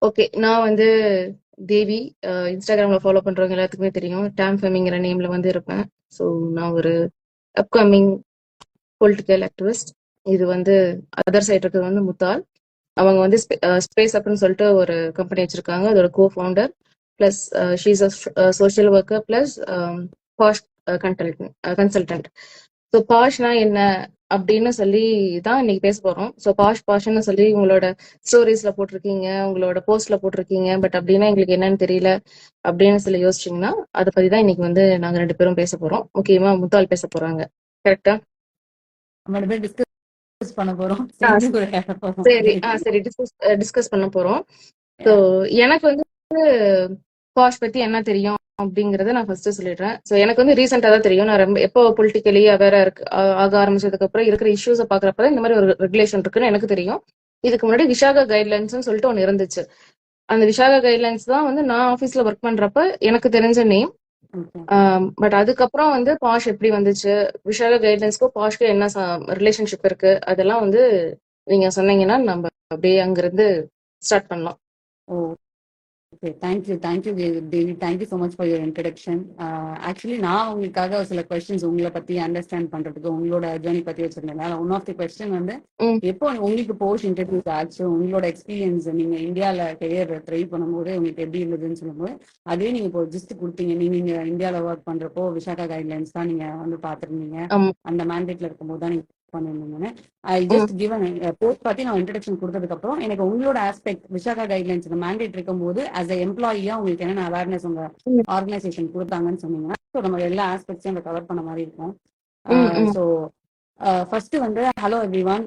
Okay. நான் வந்து தேவி. இன்ஸ்டாகிராம்ல ஃபாலோ பண்றவங்க எல்லாத்துக்குமே தெரியும். டேம் ஃபெமிங்கிற நேம்ல வந்து இருப்பேன். ஸோ நான் ஒரு அப்கமிங் பொலிட்டிக்கல் ஆக்டிவிஸ்ட். இது வந்து அதர் சைடு இருக்கிறது வந்து முத்தால். அவங்க வந்து ஸ்பேஸ் அப்னு சொல்லிட்டு ஒரு கம்பெனி வச்சிருக்காங்க. அதோட co founder plus she's a social worker plus POSH consultant. So பாஷ்னா என்ன அப்படின்னு சொல்லி தான் இன்னைக்கு பேச போறோம். ஸோ பாஷ்னு சொல்லி உங்களோட ஸ்டோரிஸ்ல போட்டிருக்கீங்க, உங்களோட போஸ்ட்ல போட்டிருக்கீங்க. பட் அப்படின்னா எங்களுக்கு என்னன்னு தெரியல அப்படின்னு சொல்லி யோசிச்சிங்கன்னா அதை பத்தி தான் இன்னைக்கு வந்து நாங்க 2 பேரும் பேச போறோம். முக்கியமா முத்தால் பேச போறாங்க. கரெக்டா? நம்ம பேர் டிஸ்கஸ் பண்ண போறோம். ஆ, சேர்ந்து ஒரு வேலை போறோம். சரி. சரி, டிஸ்கஸ் பண்ண போறோம். ஸோ எனக்கு வந்து பாஷ் பத்தி என்ன தெரியும் அப்படிங்கறத நான் ஃபர்ஸ்ட் சொல்லிடுறேன். ஸோ எனக்கு வந்து ரீசெண்டா தான் தெரியும். நான் ரொம்ப எப்போ பொலிட்டிக்கலி அவேரா இருக்கு ஆக ஆரம்பிச்சதுக்கு அப்புறம் இருக்கிற இஷ்யூஸை பாக்குறப்ப இந்த மாதிரி ஒரு ரெகுலேஷன் இருக்குன்னு எனக்கு தெரியும். இதுக்கு முன்னாடி விஷாகா கைட்லைன்ஸ் சொல்லிட்டு ஒன்று இருந்துச்சு. அந்த விஷாகா கைட்லைன்ஸ் தான் வந்து நான் ஆஃபீஸ்ல ஒர்க் பண்றப்ப எனக்கு தெரிஞ்ச நேம். பட் அதுக்கப்புறம் வந்து பாஷ் எப்படி வந்துச்சு, விஷாகா கைட்லைன்ஸ்க்கும் பாஷ்க்கும் என்ன ரிலேஷன்ஷிப் இருக்கு, அதெல்லாம் வந்து நீங்க சொன்னீங்கன்னா நம்ம அப்படியே அங்கிருந்து ஸ்டார்ட் பண்ணலாம். Okay, thank you Devi. Thank you so much for your introduction. Actually நான் உங்களுக்காக சில கொஸ்டின்ஸ் உங்களை பத்தி அண்டர்ஸ்டாண்ட் பண்றதுக்கு, உங்களோட ஜேர்னி பத்தி வச்சிருந்தேன். ஒன் ஆஃப் தி கொஸ்டின் வந்து, எப்போ உங்களுக்கு போஸ்ட் இன்ட்ரடியூஸ் ஆச்சு, உங்களோட எக்ஸ்பீரியன்ஸ், நீங்க இந்தியாவில் கெரியர் ட்ரை பண்ணும்போது உங்களுக்கு எப்படி இருந்ததுன்னு சொல்லும்போது, அதே நீங்க இப்போ ஜஸ்ட் கொடுத்தீங்க. நீங்க இந்தியாவில் ஒர்க் பண்றப்போ விஷாகா கைட்லைன்ஸ் தான் நீங்க வந்து பாத்துருந்தீங்க. அந்த மேண்டேட்ல இருக்கும்போது தான் நீங்க பண்ணிருந்தீங்கன்னு. ஐ ஜஸ்ட் கிவன் போஸ்ட் பத்தி நான் இன்ட்ரடக்ஷன் கொடுத்ததுக்கு அப்புறம் எனக்கு உங்களோட ஆஸ்பெக்ட் விஷாகா கைட்லைன்ஸ் இந்த மேண்டேட் இருக்கும்போது ஆஸ் அ எம்ப்ளாயியா உங்களுக்கு என்னென்ன அவேர்னஸ் உங்க ஆர்கனைசேஷன் கொடுத்தாங்கன்னு சொன்னீங்கன்னா நம்ம எல்லா ஆஸ்பெக்ட்ஸையும் நம்ம கவர் பண்ண மாதிரி இருக்கும். ஸோ ஃபர்ஸ்ட் வந்து hello every one,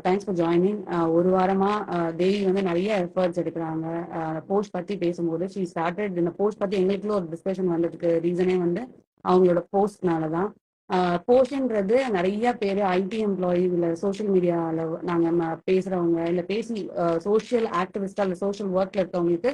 thanks for joining. ஒரு வாரமா தேவி வந்து நிறைய எஃபர்ட்ஸ் எடுக்கிறாங்க போஸ்ட் பத்தி பேசும்போது. ஷீ ஸ்டார்டட் இந்த போஸ்ட் பத்தி எங்களுக்குள்ள ஒரு டிஸ்கஷன் வந்ததுக்கு ரீசனே வந்து அவங்களோட போஸ்ட்னால தான். போஸ்ட்ன்றது நிறைய பேர் ஐடி எம்ப்ளாயி இல்ல சோஷியல் மீடியால நாங்க பேசுறவங்க இல்ல பேசி சோஷியல் ஆக்டிவிஸ்டா இல்ல சோஷியல் ஒர்க்ல இருக்கவங்களுக்கு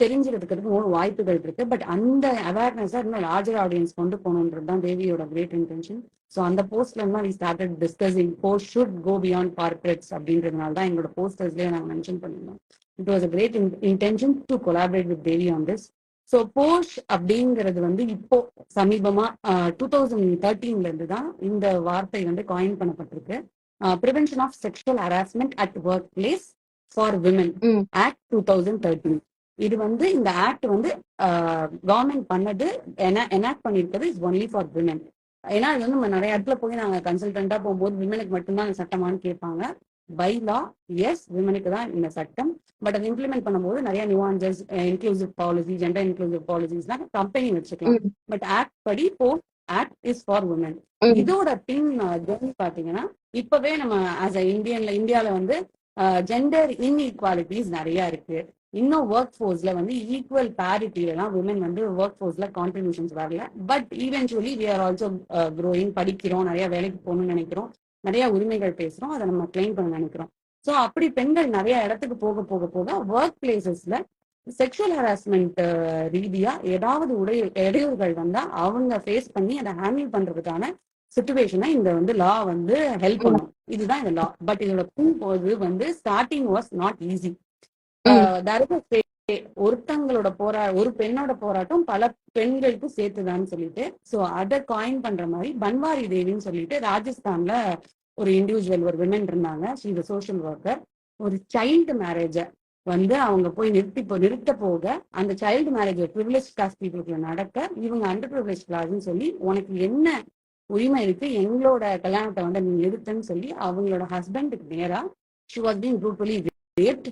தெரிஞ்சுக்கிறதுக்கு வாய்ப்புகள் இருக்கு. பட் அந்த அவேர்னஸ் இன்னும் லார்ஜர் ஆடியன்ஸ் கொண்டு போகணுன்றது தான் தேவியோட கிரேட் இன்டென்ஷன். ஸோ அந்த போஸ்ட்ல இருந்தா we started discussing POSH should go beyond corporates அப்படின்றதுனால தான் எங்களோட போஸ்டர்ஸ்லேயே நாங்கள் மென்ஷன் பண்ணியிருந்தோம். It was a great intention to collaborate with Devi on this. So POSH அப்படிங்கிறது வந்து இப்போ சமீபமா 2013 இருந்து தான் இந்த வார்த்தை வந்து காயின் பண்ணப்பட்டிருக்கு. Prevention of sexual harassment at workplace for women act 2013. இது வந்து இந்த ஆக்ட் வந்து கவர்மெண்ட் பண்ணது எனாக்ட் பண்ணியிருக்கிறது இஸ் ஒன்லி ஃபார் விமன். ஏன்னா இது வந்து நம்ம நிறைய இடத்துல போய் நாங்கள் கன்சல்டண்டா போகும்போது விமனுக்கு மட்டும்தான் இந்த சட்டமானு கேட்பாங்க. பை லா எஸ் விமனுக்கு தான் இந்த சட்டம். பட் அதை இம்ப்ளிமெண்ட் பண்ணும்போது நிறைய nuances, inclusive policy, gender inclusive பாலிசிஸ்லாம் கம்பெனி வச்சுக்கலாம். பட் ஆக்ட் படி POSH act is for women. இதோட பின் ஜெர்னி பாத்தீங்கன்னா இப்பவே நம்ம ஆஸ் அ இந்தியால வந்து ஜெண்டர் இன்இக்வாலிட்டிஸ் நிறைய இருக்கு. இன்னும் ஒர்க் ஃபோர்ஸ்ல வந்து ஈக்குவல் பேரிட்டிலாம் விமன் வந்து ஒர்க் ஃபோர்ஸ்ல கான்ட்ரிபியூஷன்ஸ் வரல. But eventually we are also growing, படிக்கிறோம், நிறைய வேலைக்கு போகணும்னு நினைக்கிறோம், நிறைய உரிமைகள் பேசுறோம், அதை நம்ம கிளைம் பண்ண நினைக்கிறோம். ஸோ அப்படி பெண்கள் நிறைய இடத்துக்கு போக போக போக ஒர்க் பிளேசஸ்ல செக்ஷுவல் ஹராஸ்மெண்ட் ரீதியா ஏதாவது இடையூறுகள் வந்தா அவங்க ஃபேஸ் பண்ணி அதை ஹேண்டில் பண்றதுக்கான சிச்சுவேஷனை இந்த வந்து லா வந்து ஹெல்ப் பண்ணும். இதுதான் இந்த லா. பட் இதோட போது வந்து ஸ்டார்டிங் வாஸ் நாட் ஈஸி. ஒருத்தங்களோட ஒரு பெண்ணோட போராட்டம் பல பெண்களுக்கும் சேர்த்துதான்னு சொல்லிட்டு ஸோ அதை காயின் பண்ற மாதிரி பன்வாரி தேவின்னு சொல்லிட்டு ராஜஸ்தான்ல ஒரு இண்டிவிஜுவல் ஒரு விமன் இருந்தாங்க. She is social worker. ஒரு சைல்டு மேரேஜை வந்து அவங்க போய் நிறுத்த போக அந்த சைல்டு மேரேஜ் ப்ரிவிலேஜ் காஸ்ட் பீப்புளுக்கு நடக்க இவங்க அண்டர் ப்ரிவிலேஜ் கிளாஸ்ன்னு சொல்லி உனக்கு என்ன உரிமை இருக்கு, எங்களோட கல்யாணத்தை வந்து நீ நிறுத்துன்னு சொல்லி அவங்களோட ஹஸ்பண்டுக்கு நேரா she was being brutally raped.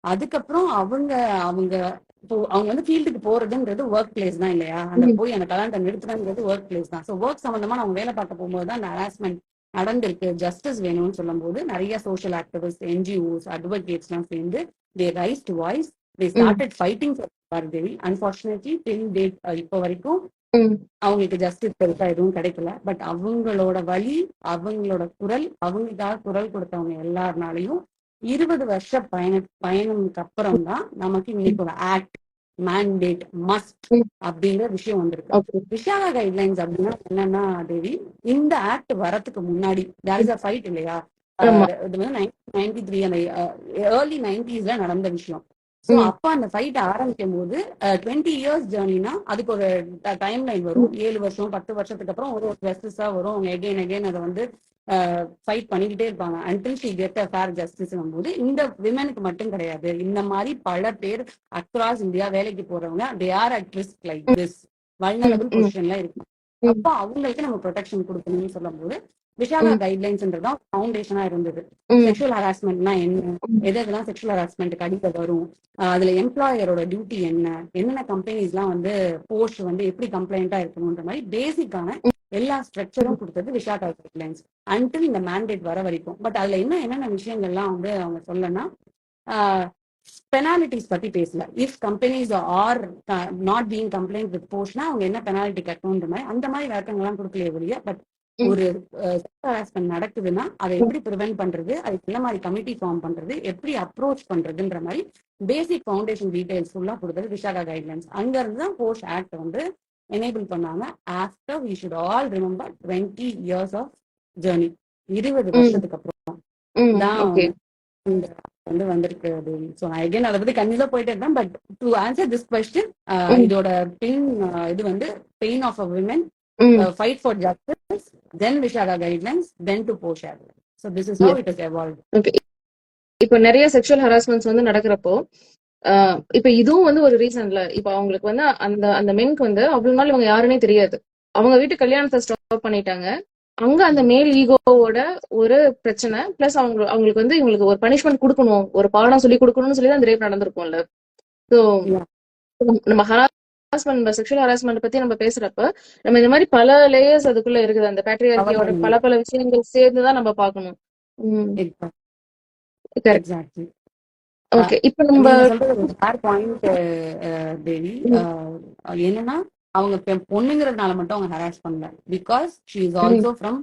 அதுக்கப்புறம் அவங்க வந்து ஃபீல்டுக்கு போறதுன்றது ஒர்க் பிளேஸ் தான் இல்லையா? அந்த போய் அந்த கல்யாணத்தை நிறுத்துறதுன்றது ஒர்க் பிளேஸ் தான். ஸோ ஒர்க் சம்பந்தமா அவங்க வேலை பார்க்க போகும்போது தான் அந்த ஹராஸ்மெண்ட் நடந்திருக்கு. ஜஸ்டிஸ் வேணும்னு சொல்லும் போது நிறைய சோஷியல் ஆக்டிவிஸ்ட், என்ஜிஓஸ், அட்வொகேட்ஸ் எல்லாம் சேர்ந்து they raise to voice, they started fighting for Bharadevi. Unfortunately till date இப்போ வரைக்கும் அவங்களுக்கு ஜஸ்டிஸ் பெருசா எதுவும் கிடைக்கல. பட் அவங்களோட வழி, அவங்களோட குரல், அவங்களுக்காக குரல் கொடுத்தவங்க எல்லாருனாலையும் 20 வருஷ பயணம்க்கு அப்புறம் தான் நமக்கு இன்னைக்கு ஒரு ஆக்ட், மேண்டேட், மஸ்ட் அப்படிங்கிற விஷயம் வந்திருக்கு. விஷாகா கைட்லைன்ஸ் அப்படின்னா என்னன்னா தேவி, இந்த ஆக்ட் வரத்துக்கு முன்னாடி தேர் இஸ் அ ஃபைட் இல்லையா? இது வந்து 1993 அந்த ஏர்லி 90s நடந்த விஷயம். ஸோ ம், அப்ப அந்த ஃபைட் ஆரம்பிக்கும் போது 20 இயர்ஸ் ஜேர்னினா அதுக்கு ஒரு டைம் லைன் வரும். 7 வருஷம் 10 வருஷத்துக்கு அப்புறம் ஒரு ஜஸ்டிஸா வரும். அவங்க எகைன் அதை வந்து ஃபைட் பண்ணிக்கிட்டே இருப்பாங்க until she get a fair justice போது. இந்த விமனுக்கு மட்டும் கிடையாது, இந்த மாதிரி பல பேர் அக்ராஸ் இந்தியா வேலைக்கு போறவங்க they are at risk like this, ம், வல்னரபிள் ம், பொசிஷன்ல இருக்கும். ம், அப்போ அவங்களுக்கு நம்ம ப்ரொடெக்ஷன் கொடுக்கணும்னு சொல்லும் போது விஷாகா ம், கைட்லைன்ஸ்ன்றதான் ஃபவுண்டேஷனா இருந்தது. ம், செக்ஷுவல் ஹராஸ்மெண்ட்னா என்ன, ம், எதெல்லாம் செக்ஷுவல் ஹராஸ்மெண்ட் அடிக்க வரும், அதுல எம்ப்ளாயரோட டியூட்டி என்ன, என்னென்ன கம்பெனிஸ்லாம் வந்து போஸ்ட் வந்து எப்படி கம்ப்ளைண்டா இருக்கணும்ன்ற மாதிரி பேசிக்கான எல்லா ஸ்ட்ரக்சரும் கொடுத்தது விஷாகா கைட்லைன்ஸ் அன்டில் இந்த மேண்டேட் வர வரைக்கும். பட் அதுல இன்னும் என்னென்ன விஷயங்கள்லாம் வந்து அவங்க சொல்லனா, பெனாலிட்டிஸ் பத்தி பேசல. If companies are not being compliant with போஸ்ட்னா அவங்க என்ன பெனாலிட்டி கட்டணுன்ற மாதிரி அந்த மாதிரி விளக்கங்கள்லாம் கொடுக்கலையே ஒழிய, பட் ம், ஒரு ஹராஸ்மெண்ட் நடக்குதுன்னா அதை எப்படி ப்ரிவென்ட் பண்றது, அதுக்கு என்ன மாதிரி கமிட்டி ஃபார்ம் பண்றது, எப்படி அப்ரோச் பண்றதுன்ற மாதிரி பேசிக் ஃபவுண்டேஷன் டீடைல்ஸ் ஃபுல்லா கொடுத்தது விஷாகா கைட்லைன்ஸ். அங்க இருந்து தான் போஸ்ட் ஆக்ட் வந்து எனேபிள் பண்ணாங்க. After we should all remember 20 years of journey, 20 ம், வருஷத்துக்கு அப்புறம் ம், தான் ஓகே. இந்த வந்து வந்திருக்கு தேவி. ஸோ நான் எகைன் அதை பத்தி கண்டிப்பா போயிட்டே இருக்கேன். But to answer this question, ம், இதோட பெயின் இது வந்து பெயின் ஆஃப் அ விமன், ம், fight for justice, then Vishaga guidelines, then to Posh Act. So this is how yes, it has evolved. Okay. இப்போ நிறைய செக்ஷுவல் ஹராஸ்மெண்ட்ஸ் வந்து நடக்கிறப்போ இப்ப இதுவும் வந்து ஒரு ரீசன்ல இப்ப அவங்களுக்கு வந்து அந்த அந்த மென்க்கு வந்து அவ்வளவு நாள் இவங்க யாருன்னே தெரியாது. அவங்க வீட்டு கல்யாணத்தை ஸ்டாப் பண்ணிட்டாங்க. அங்க அந்த மேல் ஈகோவோட ஒரு பிரச்சனை பிளஸ் அவங்களுக்கு வந்து இவங்களுக்கு ஒரு பனிஷ்மெண்ட் கொடுக்கணும், ஒரு பாடம் சொல்லி கொடுக்கணும்னு சொல்லி தான் அந்த ரேப் நடந்திருக்கும்ல. So Yeah. நம்ம ஹராஸ்மெண்ட் செக்ஷுவல் ஹராஸ்மெண்ட் பத்தி நம்ம பேசுறப்ப நம்ம இந்த மாதிரி பல லேயர்ஸ் அதுக்குள்ள இருக்குது. அந்த பேட்ரியார்கியோட Avatar. பல பல விஷயங்கள் சேர்ந்துதான் நம்ம பார்க்கணும். கரெக்ட். Exactly. ஓகே. இப்ப நம்ம நீங்க சொல்றது ஒரு ஃபேர் பாயிண்ட் தேவி. என்னன்னா அவங்க பொண்ணுங்கிறதுனால மட்டும் அவங்க ஹராஸ் பண்ணல. Because she is also from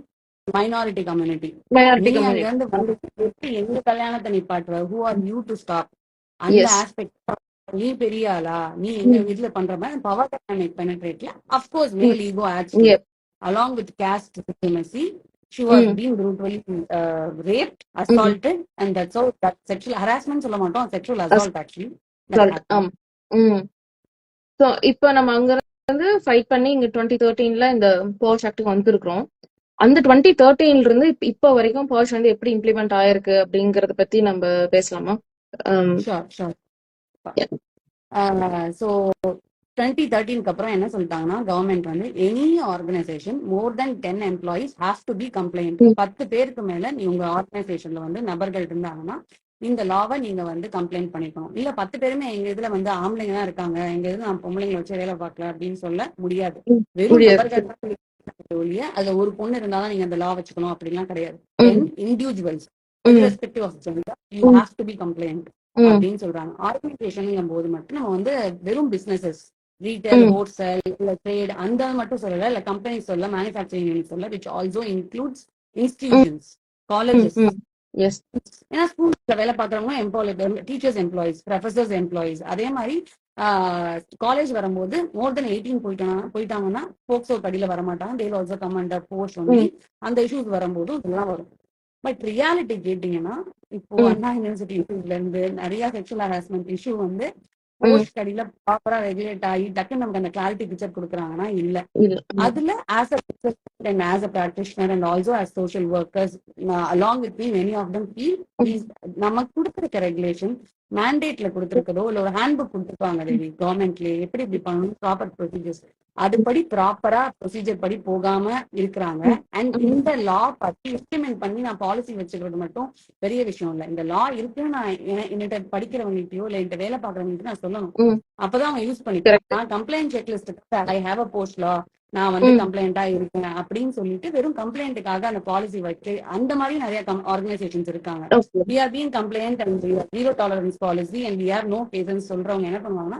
minority community. Minority நீ அங்க கம்யூனிட்டி. இருந்து வந்து எப்படி எங்க கல்யாணத்தை நிப்பாட்டுவ, who are you to stop, அந்த எஸ். ஆஸ்பெக்ட். நீ பெரிய ஆளா, நீ எங்க இதுல பண்ற மாதிரி பவர் டைனாமிக் பெனட்ரேட்ல of course male ego adds to it along with caste supremacy. She was being brutally raped, assaulted, and that's all. That sexual harassment சொல்ல மாட்டோம், sexual assault actually that happened. So இப்போ நம்ம அங்க இருந்து ஃபைட் பண்ணி இங்க 2013ல இந்த போஷ் ஆக்டுக்கு வந்துருக்கிறோம். அந்த 2013ல இருந்து இப்போ வரைக்கும் போஷ் வந்து எப்படி இம்ப்ளிமெண்ட் ஆயிருக்கு அப்படிங்கறத பத்தி நம்ம பேசலாமா? Sure, sure. ஸோ 2013க்கு அப்புறம் என்ன சொல்லிட்டாங்கன்னா, கவர்மெண்ட் வந்து any organisation more than 10 employees have to be compliant. 10 பேருக்கு மேல உங்க ஆர்கனைசேஷன்ல வந்து நபர்கள் இருந்தாங்கன்னா இந்த லாவை நீங்க வந்து கம்ப்ளைண்ட் பண்ணிக்கணும். இல்ல 10 பேருமே எங்க இதுல வந்து ஆம்பளைங்க தான் இருக்காங்க, எங்க இதுல நான் பொம்பளைங்களை வச்சு வேலை பார்க்கல அப்படின்னு சொல்ல முடியாது. வெறும் நபர்கள் ஒழிய அதுல ஒரு பொண்ணு இருந்தாதான் நீங்க அந்த லா வச்சுக்கணும் அப்படின்லாம் கிடையாது. 10 individuals irrespective of gender you have to be compliant அப்படின்னு சொல்றாங்க. ஆர்கனைசேஷன் போது மட்டும் நம்ம வந்து வெறும் பிசினஸஸ், ரீட்டைல், ஹோல்சேல், இல்ல ட்ரேட் அந்த மட்டும் சொல்லல, இல்ல கம்பெனி சொல்ல, மேனுஃபேக்சரிங் யூனிட் சொல்ல, which also includes institutions, colleges. ஏன்னா ஸ்கூல்ஸ்ல வேலை பார்க்கறவங்க employ, teachers employees, professors employees. அதே மாதிரி காலேஜ் வரும்போது மோர் தென் 18 போயிட்டாங்கன்னா போக்சோ படியில வரமாட்டாங்க. தேல் also come under post only. அந்த இஷ்யூஸ் வரும்போதும் இதெல்லாம் வரும். பட் ரியாலிட்டி கேட்டீங்கன்னா இப்போ அண்ணா யூனிவர்சிட்டி இஷ்யூஸ்ல இருந்து நிறைய செக்ஷுவல் ஹராஸ்மெண்ட் இஷ்யூ வந்து போஸ்ட் கடியில ப்ராப்பரா ரெகுலேட் ஆகி டக்குன்னு நமக்கு அந்த கிளாரிட்டி பிக்சர் கொடுக்குறாங்கன்னா இல்ல. அதுல as a practitioner and also as social workers along with me many of them feel நமக்கு கொடுத்துருக்க ரெகுலேஷன் மேண்டேட்ல கொடுத்துருக்கதோ இல்ல ஒரு ஹேண்ட் புக் கொடுத்துருப்பாங்க தேவி கவர்மெண்ட்லயே எப்படி இப்படி பண்ணணும் ப்ராப்பர் ப்ரொசீஜர்ஸ், அதுபடி ப்ராப்பரா ப்ரொசீஜர் படி போகாம இருக்கிறாங்க. அண்ட் இந்த லா பத்தி இம்ப்ளிமெண்ட் பண்ணி நான் பாலிசி வச்சுக்கிறது மட்டும் பெரிய விஷயம் இல்லை. இந்த லா இருக்குன்னு நான் என்கிட்ட படிக்கிறவங்ககிட்டயோ இல்ல என்கிட்ட வேலை பார்க்கறவங்ககிட்ட நான் சொல்லணும். அப்பதான் அவங்க யூஸ் பண்ணிப்பாங்க. Compliant checklist I have a POSH law, நான் வந்து கம்ப்ளைண்டா இருக்கேன் அப்படின்னு சொல்லிட்டு வெறும் கம்ப்ளைண்ட்டுக்காக அந்த பாலிசி வச்சு அந்த மாதிரி நிறைய ஆர்கனைசேஷன்ஸ் இருக்காங்க. we are being complaint and we are zero tolerance policy and we have no cases சொல்றவங்க என்ன பண்ணுவாங்கன்னா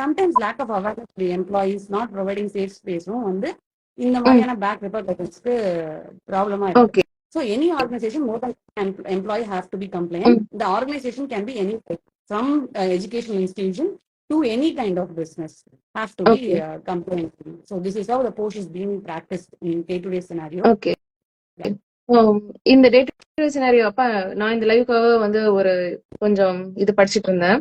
sometimes lack of awareness of the employees not providing safe space-ம் வந்து இந்த மாதிரியான பேக் ரிப்போர்ட்ஸ்க்கு ப்ராப்ளமா இருக்கு. So any organization more than employee has to be compliant. The organization can be any from educational institution to any kind of business have to be compliant. So this is how the POSH is being practiced in day-to-day scenario. Okay. இந்த day to day scenario அப்ப நான் இந்த லைவுக்காக வந்து ஒரு கொஞ்சம் இது படிச்சுட்டு இருந்தேன்.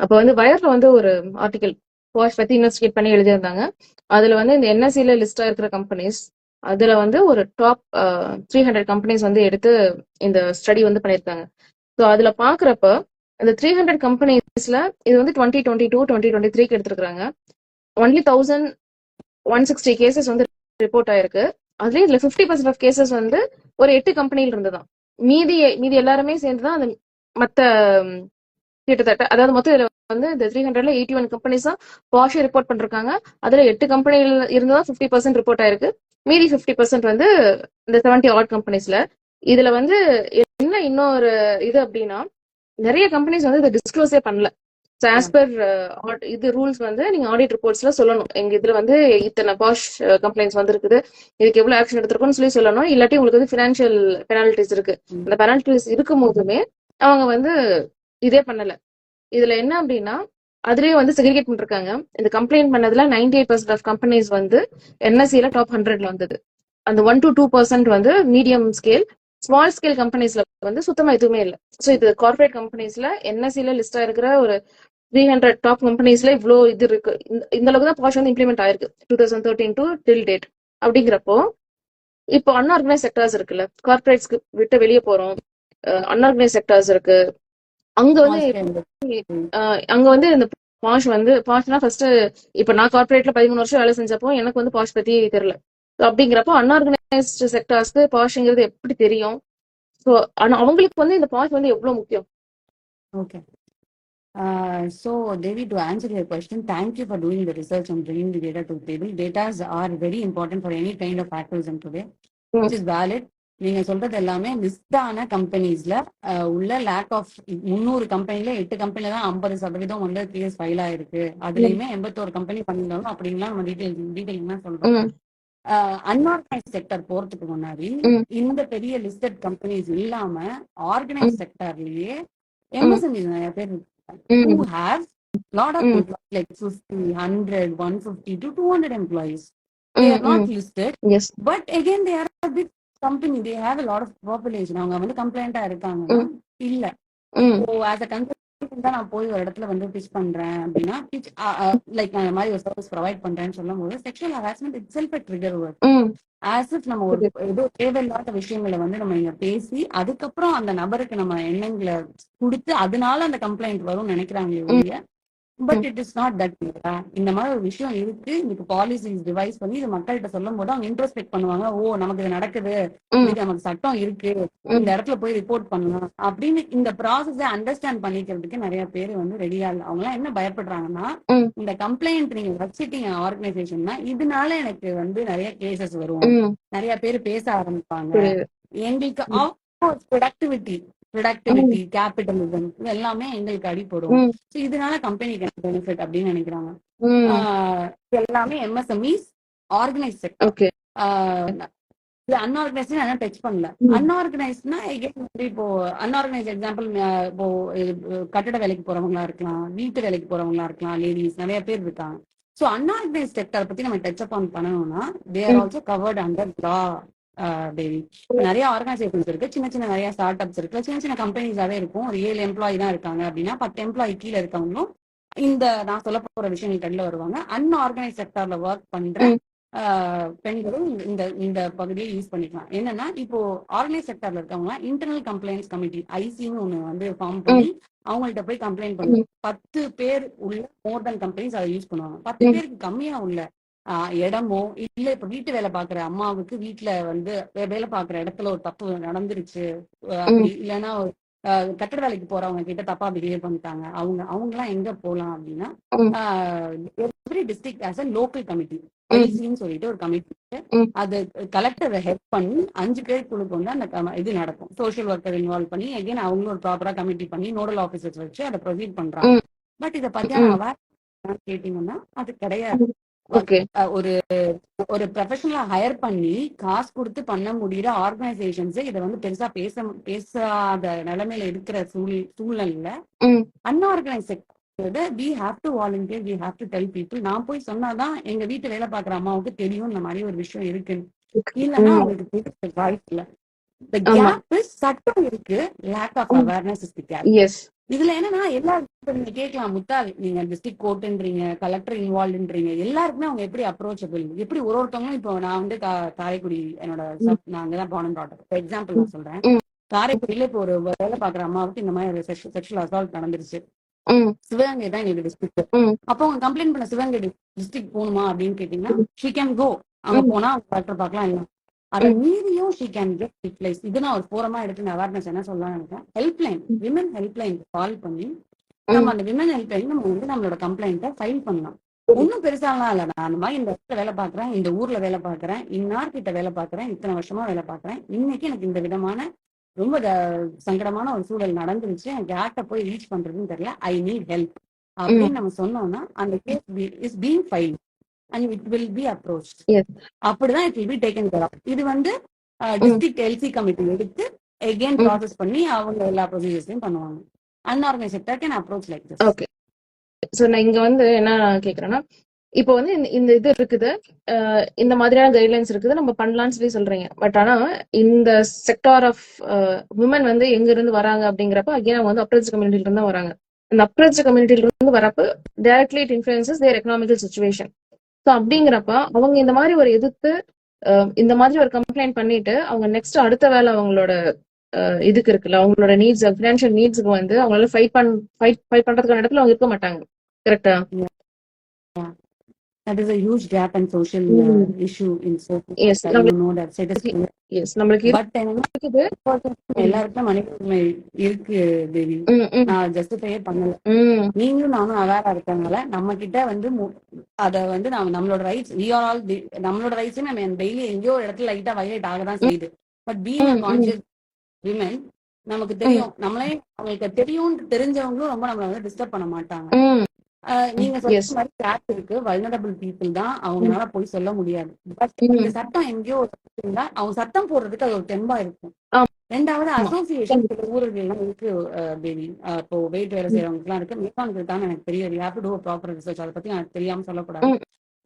அப்போ வந்து வயர்ல வந்து ஒரு ஆர்டிகல் பாஷ் பத்தி இன்வெஸ்டிகேட் பண்ணி எழுதியிருந்தாங்க. அதுல வந்து இந்த என்எஸ்சில லிஸ்டா இருக்கிற கம்பெனிஸ், அதுல வந்து ஒரு டாப் 300 கம்பெனிஸ் வந்து எடுத்து இந்த ஸ்டடி வந்து பண்ணியிருக்காங்க. ஸோ அதுல பாக்குறப்ப இந்த 300 கம்பெனிஸ்ல இது வந்து 2022 2023 எடுத்திருக்காங்க. ஒன்லி 1160 கேசஸ் வந்து ரிப்போர்ட் ஆயிருக்கு. அதுலயும் இதுல 50% ஆஃப் கேசஸ் வந்து ஒரு 8 கம்பெனில இருந்துதான். மீதி மீதி எல்லாருமே சேர்ந்துதான் அந்த மத்த கிட்டத்தட்ட அதாவது மொத்தம் இதுல வந்து இந்த 300ல 81 கம்பெனிஸ் தான் பாஷ் ரிப்போர்ட் பண்ணிருக்காங்க. அதுல 8 கம்பெனில இருந்துதான் 50% ரிப்போர்ட் ஆயிருக்கு. மீதி 50% வந்து இந்த 70 ஆட் கம்பெனிஸ்ல. இதுல வந்து என்ன இன்னொரு இது அப்படின்னா, நிறைய கம்பெனிஸ் வந்து இதை டிஸ்க்ளோஸே பண்ணல. ஆஸ் பர் இது ரூல்ஸ் வந்து நீங்க ஆடிட் ரிப்போர்ட்ஸ்ல சொல்லணும், எங்க இதுல வந்து இத்தனை பாஷ் கம்ப்ளைண்ட்ஸ் வந்திருக்குது, இதுக்கு எவ்வளவு ஆக்ஷன் எடுத்திருக்கோம்னு சொல்லணும். இல்லாட்டி உங்களுக்கு வந்து பினான்சியல் பெனால்டிஸ் இருக்கு. அந்த பெனால்டிஸ் இருக்கும் போதுமே அவங்க வந்து இதே பண்ணல. இதுல என்ன அப்படின்னா, அதுலயே வந்து செக்ரிகேட் பண்ணிருக்காங்க. இந்த கம்ப்ளைண்ட் பண்ணதுல 98% ஆஃப் கம்பெனிஸ் வந்து என்எஸ்சில டாப் 100ல வந்தது. அந்த 1 to 2% வந்து மீடியம் ஸ்கேல், ஸ்மால் ஸ்கேல் கம்பெனிஸ்ல வந்து சுத்தமா எதுவுமே இல்லை. ஸோ இது கார்பரேட் கம்பெனிஸ்ல என்எஸ்சில லிஸ்டா இருக்கிற ஒரு 300 டாப் கம்பெனிஸ்ல இவ்வளோ இது இருக்கு. இந்த அளவுக்கு தான் பாஷ் வந்து இம்ப்ளிமெண்ட் ஆயிருக்கு 2013 டு டில் டேட். அப்படிங்கிறப்போ இப்போ அன்ஆர்கனைஸ் செக்டர்ஸ் இருக்குல்ல, கார்பரேட்ஸ்க்கு விட்டு வெளியே போறோம், அன்ஆர்கனைஸ் செக்டர்ஸ் இருக்கு. அங்க வந்து அங்க வந்து இந்த பாஷ்னா ஃபர்ஸ்ட் இப்ப நான் கார்பரேட்ல 13 வருஷம் வேலை செஞ்சப்போ எனக்கு வந்து பாஷ் பத்தி தெரியல. அப்படிங்கிறப்போ அன்ஆர்கனைஸ்ட் செக்டர்ஸ்க்கு பாஷ்ங்கிறது எப்படி தெரியும்? ஸோ ஆனா அவங்களுக்கு வந்து இந்த பாஷ் வந்து எவ்வளவு முக்கியம்? Okay. So, Devi, to answer your question, thank you for doing the research and bringing the data to the table. Data are very important for any kind of activism today, which is valid. நீங்க சொல்றது எல்லாமே list ஆன கம்பெனிஸ்ல உள்ள lack of 300 கம்பெனில 8 கம்பெனில தான் 50% வந்து case file ஆயிருக்கு. அதுலயுமே 81 கம்பெனி பண்ணிருந்தாலும் அப்படிங்களா நம்ம டீடைல் சொல்றோம். அன்ஆர்கனைஸ் செக்டர் போறதுக்கு முன்னாடி இந்த பெரிய லிஸ்டட் கம்பெனிஸ் இல்லாம ஆர்கனைஸ் செக்டர்லயே எம்எஸ்எம்இ நிறைய பேர் who have lot of employees, like 50, 100, 150 to 200 employees. They are not listed, Yes. but again they are a big company. They have a lot of population. அவங்க வந்து கம்ப்ளைண்டா இருக்காங்கன்னா இல்ல. இப்போ as a consultant தான் நான் போய் ஒரு இடத்துல வந்து பிச் பண்றேன் அப்படின்னா லைக் நான் இந்த மாதிரி ஒரு சர்வீஸ் ப்ரொவைட் பண்றேன்னு சொல்லும் போது sexual harassment it self trigger word. As if நம்ம ஒரு ஏதோ தேவையில்லாத விஷயங்களை வந்து நம்ம இங்க பேசி அதுக்கப்புறம் அந்த நபருக்கு நம்ம எண்ணங்களை கொடுத்து அதனால அந்த கம்ப்ளைண்ட் வரும்னு நினைக்கிறாங்களே ஒழிய, but it is not that. இந்த மாதிரி ஒரு விஷயம் இருக்கு, இதுக்கு பாலிசிஸ் டிவைஸ் பண்ணி இது மக்கள்கிட்ட சொல்லும் போது அவங்க இன்ட்ரோஸ்பெக்ட் பண்ணுவாங்க. ஓ, நமக்கு இது நடக்குது, இதுக்கு நமக்கு சட்டம் இருக்கு, இந்த இடத்துல போய் ரிப்போர்ட் பண்ணலாம் அப்படின்னு இந்த ப்ராசஸை அண்டர்ஸ்டாண்ட் பண்ணிக்கிறதுக்கு நிறைய பேர் வந்து ரெடியா இல்லை. அவங்க எல்லாம் என்ன பயப்படுறாங்கன்னா, இந்த கம்ப்ளைண்ட் நீங்க வச்சுட்டீங்க ஆர்கனைசேஷன்னா இதனால எனக்கு வந்து நிறைய கேசஸ் வரும், நிறைய பேர் பேச ஆரம்பிப்பாங்க, எங்களுக்கு ப்ரொடக்டிவிட்டி கேபிட்டலிசம் எல்லாமே எங்களுக்கு அடிப்படும், இதனால கம்பெனிக்கு பெனிஃபிட் அப்படின்னு நினைக்கிறாங்க. எல்லாமே MSMEs organise sector. Unorganise touch பண்ணல. அன்ஆர்கனைஸ்னா இப்போ அன்ஆர்கனைஸ் எக்ஸாம்பிள், இப்போ கட்டட வேலைக்கு போறவங்களா இருக்கலாம், வீட்டு வேலைக்கு போறவங்களா இருக்கலாம், லேடிஸ் நிறைய பேர் இருக்காங்க. ஸோ அன்ஆர்கனைஸ் செக்டர் பத்தி நம்ம டச் அப் ஆன் பண்ணணும்னா they are also covered under law. Devi, நிறைய ஆர்கனைசேஷன்ஸ் இருக்கு, சின்ன சின்ன நிறைய ஸ்டார்ட் அப்ஸ் இருக்கு, சின்ன சின்ன கம்பெனிஸாவே இருக்கும். ஒரு 7 எம்ப்ளாயி தான் இருக்காங்க அப்படின்னா 10 எம்ப்ளாயி கீழே இருக்கவங்களும் இந்த நான் சொல்ல போற விஷயம் கண்டில வருவாங்க. அன்ஆர்கனைஸ் செக்டர்ல ஒர்க் பண்ற பெண்களும் இந்த இந்த பகுதியை யூஸ் பண்ணிக்கலாம். என்னன்னா இப்போ ஆர்கனைஸ் செக்டர்ல இருக்கவங்க இன்டர்னல் கம்ப்ளைண்ட்ஸ் கமிட்டி ஐசின்னு ஒண்ணு வந்து ஃபார்ம் பண்ணி அவங்கள்ட்ட போய் கம்ப்ளைண்ட் பண்ணுவாங்க. 10 பேர் உள்ள மோர் தென் கம்பெனிஸ் அதை யூஸ் பண்ணுவாங்க. 10 பேருக்கு கம்மியா உள்ள இடமோ இல்ல இப்ப வீட்டு வேலை பாக்குற அம்மாவுக்கு வீட்டுல வந்து வேலை பாக்குற இடத்துல ஒரு தப்பு நடந்துருச்சு, அப்படி இல்லைன்னா கட்டட வேலைக்கு போறவங்க கிட்ட தப்பா பிஹேவ் பண்ணிட்டாங்க, அவங்க எல்லாம் எங்க போலாம் அப்படின்னா every district has a local committee ஐசின்னு சொல்லிட்டு ஒரு கமிட்டி, அது கலெக்டரை ஹெல்ப் பண்ணி 5 பேர் குழுக்கு வந்து அந்த இது நடக்கும். சோசியல் ஒர்க்கர் இன்வால்வ் பண்ணி அகைன் அவங்களும் ஒரு ப்ராப்பரா கமிட்டி பண்ணி நோடல் ஆபீசர்ஸ் வச்சு அதை ப்ரொசீட் பண்றாங்க. பட் இதை பத்தியான அவேர்னஸ் கேட்டீங்கன்னா அது கிடையாது. ஒரு ஒரு ப்ரொஃபஷனலா ஹையர் பண்ணி காசு கொடுத்து பண்ண முடியற ஆர்கனைசேஷன்ஸ் இதை வந்து பெருசா பேசாத நிலைமையில இருக்கிற சூழ்நிலையில unorganise sector we have to volunteer, we have to tell people. நான் போய் சொன்னாதான் எங்க வீட்டு வேலை பாக்குற அம்மாவுக்கு தெரியும் இந்த மாதிரி ஒரு விஷயம் இருக்குன்னு. இல்லைன்னா அவங்களுக்கு தெரிய வாய்ப்பு இல்லை. The gap is சட்டம் இருக்கு, lack of awareness is the gap. Yes. இதுல என்னன்னா எல்லாருக்கும் நீங்க கேட்கலாம், முத்தாள் நீங்க டிஸ்ட்ரிக்ட் கோர்ட்ன்றீங்க, கலெக்டர் இன்வால்வ்ன்றீங்க, எல்லாருக்குமே அவங்க எப்படி அப்ரோச்சபிள், எப்படி ஒருத்தவங்களும். இப்போ நான் வந்து காரைக்குடி என்னோட நான் அங்கதான் பார்ன் டாட்டர் எக்ஸாம்பிள் நான் சொல்றேன். காரைக்குடியில இப்போ ஒரு வேலை பாக்குற அம்மாவுக்கு இந்த மாதிரி செக்ஷுவல் அசால்ட் நடந்துருச்சு. சிவகங்கை தான் எங்களுக்கு டிஸ்ட்ரிக்ட். அப்போ அவங்க கம்ப்ளைண்ட் பண்ண சிவகங்கை டிஸ்ட்ரிக்ட் போகணுமா அப்படின்னு கேட்டீங்கன்னா ஷீ கேன் கோ. அங்க போனா கலெக்டர் பார்க்கலாம். இல்லை அதை மீறியும் ஷீ கேன் கெட் ரிப்ளைஸ். இது நான் ஒரு போரமா எடுத்து அவேர்னஸ் என்ன சொல்லலாம்னு நினைக்கிறேன். ஹெல்ப்லைன், விமன் ஹெல்ப்லைன் கால் பண்ணி நம்ம அந்த விமன் ஹெல்ப்லைன் நம்ம வந்து நம்மளோட கம்ப்ளைண்ட்டை ஃபைல் பண்ணலாம். ஒன்னும் பெருசாலாம் இல்ல. நான் அந்த மாதிரி இந்த இடத்துல வேலை பாக்குறேன், இந்த ஊர்ல வேலை பாக்குறேன், இன்னார்கிட்ட வேலை பாக்குறேன், இத்தனை வருஷமா வேலை பாக்குறேன், இன்னைக்கு எனக்கு இந்த விதமான ரொம்ப சங்கடமான ஒரு சூழல் நடந்துருச்சு, எனக்கு யார்கிட்ட போய் ரீச் பண்றதுன்னு தெரியல, ஐ நீட் ஹெல்ப் அப்படின்னு நம்ம சொன்னோம்னா அந்த case is being file and it will be approached. அப்படிதான் it will be taken care of. இது வந்து டிஸ்ட்ரிக்ட் எல்சி கமிட்டி எடுத்து again ப்ராசஸ் பண்ணி அவங்க எல்லா ப்ரொசீஜர்ஸையும் பண்ணுவாங்க. Unorganised sector can approach like this. Okay. So நான் இங்க வந்து என்ன கேக்குறேன்னா, இப்போ வந்து இந்த இது இருக்குது, இந்த மாதிரியான கைட்லைன்ஸ் இருக்குது, நம்ம பண்ணலாம்னு சொல்லி சொல்றீங்க. பட் ஆனா இந்த செக்டார் ஆஃப் விமன் வந்து எங்க இருந்து வராங்க அப்படிங்கிறப்ப அகைன் அவங்க வந்து அப்ரோச் கம்யூனிட்டில இருந்து தான் வராங்க. அந்த அப்ரோச் கம்யூனிட்டில இருந்து வரப்ப directly it influences their economical situation. So அப்படிங்கிறப்ப அவங்க இந்த மாதிரி ஒரு எதிர்த்து இந்த மாதிரி ஒரு கம்ப்ளைண்ட் பண்ணிட்டு அவங்க நெக்ஸ்ட் அடுத்த வேலை அவங்களோட இதுக்கு இருக்குல்ல, அவங்களோட நீட்ஸ், ஃபினான்ஷியல் நீட்ஸ்க்கு வந்து அவங்களால ஃபைட் பண்றதுக்கான இடத்துல அவங்க இருக்க மாட்டாங்க. கரெக்டா? That is a huge gap and social issue in social. Yes, you know that status. Yes, நம்மளுக்கு பட் இருக்குது எல்லாருக்கும் மனித உரிமை இருக்கு தேவி. நான் ஜஸ்டிஃபையே பண்ணல. நீங்களும் நானும் அவேரா இருக்கனால நம்ம கிட்ட வந்து அத வந்து நம்மளோட ரைட்ஸ், we are all நம்மளோட ரைட்ஸும் நம்ம டெய்லி எங்கேயோ ஒரு இடத்துல லைட்டா வயலேட் ஆகதான் செய்யுது. But being a conscious women நமக்கு தெரியும், நம்மளே அவங்களுக்கு தெரியும், தெரிஞ்சவங்களும் ரொம்ப நம்மள வந்து டிஸ்டர்ப் பண்ண மாட்டாங்க. நீங்க சொல்ற மாதிரி கேப் இருக்கு, வல்னரபிள் பீப்புள் தான், அவங்களால போய் சொல்ல முடியாது. பட் இந்த சட்டம் எங்கேயோ இருந்தா அவங்க சட்டம் போடுறதுக்கு அது ஒரு தெம்பா இருக்கும். ரெண்டாவது அசோசியேஷன் சில ஊர்கள் எல்லாம் இருக்கு பேபி. இப்போ வெயிட் வேலை செய்யறவங்க எல்லாம் இருக்கு, மேற்கானுக்கு தான் எனக்கு தெரியும். You have to to proper research. அதை பத்தி எனக்கு தெரியாம சொல்லக்கூடாது.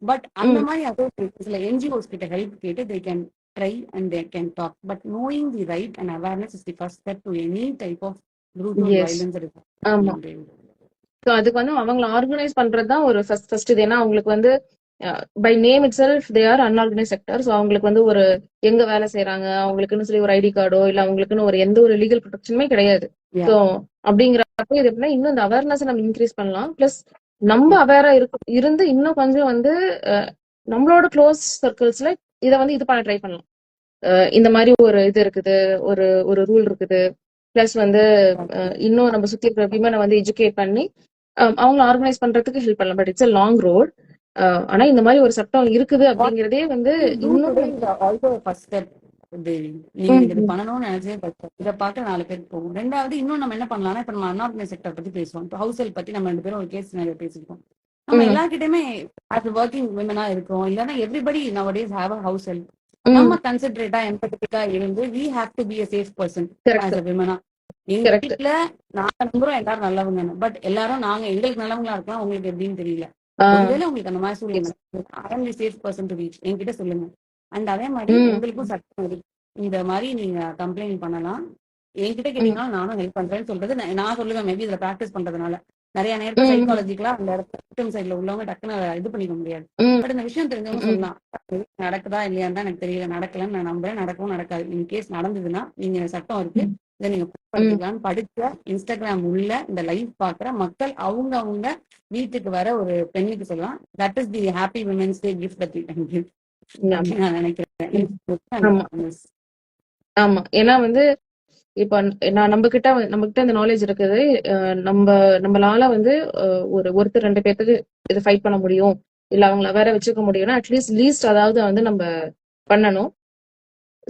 பட் அந்த மாதிரி அசோசியேஷன்ஸ்ல என்ஜிஓஸ் கிட்ட ஹெல்ப் கேட்டு they can try and they can talk. But knowing the right and awareness is the first step to any type of brutal violence. So அதுக்கு வந்து அவங்களை ஆர்கனைஸ் பண்றதுதான் ஒரு ஃபர்ஸ்ட் இது. ஏன்னா அவங்களுக்கு வந்து by name itself they are unorganised sector. So அவங்களுக்கு வந்து ஒரு எங்க வேலை செய்யறாங்க, அவங்களுக்குன்னு சொல்லி ஒரு ஐடி கார்டோ இல்ல அவங்களுக்குன்னு ஒரு எந்த ஒரு லீகல் ப்ரொடெக்ஷனுமே கிடையாது. ஸோ அப்படிங்கிறப்ப இது எப்படின்னா இன்னும் இந்த அவேர்னஸ் நம்ம இன்க்ரீஸ் பண்ணலாம். பிளஸ் நம்ம அவேரா இருந்து இன்னும் கொஞ்சம் வந்து நம்மளோட க்ளோஸ் சர்க்கிள்ஸ்ல இதை வந்து இது பண்ண ட்ரை பண்ணலாம். இந்த மாதிரி ஒரு இது இருக்குது, ஒரு ரூல் இருக்குது. பிளஸ் வந்து இன்னும் நம்ம சுத்தி இருக்கிற விமனை வந்து எஜுகேட் பண்ணி அவங்களை ஆர்கனைஸ் பண்றதுக்கு ஹெல்ப் பண்ணலாம். But it's a long road. ஆனா இந்த மாதிரி ஒரு சட்டம் இருக்குது அப்படிங்கறதே வந்து நீங்க இது பண்ணணும்னு நினைச்சே இதை பார்க்க 4 பேருக்கு போகும். ரெண்டாவது இன்னும் நம்ம என்ன பண்ணலாம்னா, இப்ப நம்ம அன்ஆர்கனைஸ் செக்டர் பத்தி பேசுவோம், இப்போ ஹவுஸ் ஹெல்ப் பத்தி நம்ம 2 பேரும் ஒரு கேஸ் நிறைய பேசிருக்கோம். நம்ம எல்லார்கிட்டயுமே as ஒர்க்கிங் விமனா இருக்கோம், இல்லைன்னா everybody nowadays have a house help. நம்ம கன்சிடரேட்டா எம்பத்திக்கா இருந்து we have to be a safe person as a women. எங்க வீட்டுல நாங்க நம்புறோம் எல்லாரும் நல்லவங்க, பட் எல்லாரும் நாங்க எங்களுக்கு நல்லவங்களா இருக்கலாம், உங்களுக்கு எப்படின்னு தெரியல. ஒருவேளை உங்களுக்கு அந்த மாதிரி சூழ்நிலை I am the safe person to reach, என்கிட்ட சொல்லுங்க. அண்ட் அதே மாதிரி உங்களுக்கும் சட்டம் இருக்கு, இந்த மாதிரி நீங்க கம்ப்ளைண்ட் பண்ணலாம், என்கிட்ட கேட்டீங்கன்னா நானும் ஹெல்ப் பண்றேன்னு சொல்றது நான் சொல்லுவேன். மேபி இதுல பிராக்டிஸ் பண்றதுனால நிறைய நேரத்துல சைக்காலஜிக்கலா அந்த இடத்துல சைட்ல உள்ளவங்க டக்குன்னு இது பண்ணிக்க முடியாது. பட் இந்த விஷயம் தெரிஞ்சவங்க சொல்லலாம், நடக்குதா இல்லையான்னு தான் எனக்கு தெரியல, நடக்கலன்னு நான் நம்புறேன், நடக்கவும் நடக்காது. இன்கேஸ் நடந்ததுன்னா நீங்க சட்டம் இருக்கு, இதை நீங்க படிக்கலாம். படிச்ச இன்ஸ்டாகிராம் உள்ள இந்த லைவ் பாக்குற மக்கள் அவங்க வீட்டுக்கு வர ஒரு பெண்ணுக்கு சொல்லலாம், that is the happy women's day gift that you can give நான் நினைக்கிறேன். ஆமா, ஏன்னா வந்து இப்ப நான் நம்ம கிட்ட இந்த நாலேஜ் இருக்குது. நம்மளால வந்து ஒருத்தர் 2 பேருக்கு இதை ஃபைட் பண்ண முடியும், இல்ல அவங்கள வேற வச்சுக்க முடியும்னா அட்லீஸ்ட் லீஸ்ட் அதாவது வந்து நம்ம பண்ணணும்.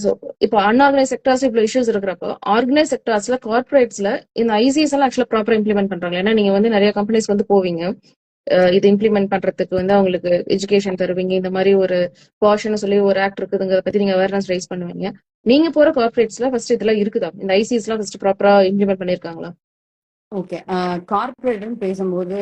ஸோ இப்போ அன்ஆர்கனைஸ் செக்டர்ஸ் இவ்வளவு இஷ்யூஸ் இருக்கிறப்போ ஆர்கனைஸ் செக்டர்ஸ்ல கார்பரேட்ஸ்ல இந்த ஐசிஎஸ் எல்லாம் ஆக்சுவலா ப்ராப்பரா இம்ப்ளிமெண்ட் பண்றாங்க. ஏன்னா நீங்க வந்து நிறைய கம்பெனிஸ் வந்து போவீங்க, இது இம்ப்ளிமெண்ட் பண்றதுக்கு வந்து அவங்களுக்கு எஜுகேஷன் தருவீங்க, இந்த மாதிரி ஒரு பாஷன் சொல்லி ஒரு ஆக்ட் இருக்குதுங்கிறத பத்தி நீங்க அவேர்னஸ் ரைஸ் பண்ணுவீங்க. நீங்க போற கார்பரேட்ஸ்ல ஃபர்ஸ்ட் இதெல்லாம் இருக்குதா, இந்த ஐசிஎஸ் எல்லாம் ஃபர்ஸ்ட் ப்ராப்பரா இம்ப்ளிமெண்ட் பண்ணிருக்காங்களா? ஓகே, கார்பரேட்னு பேசும்போது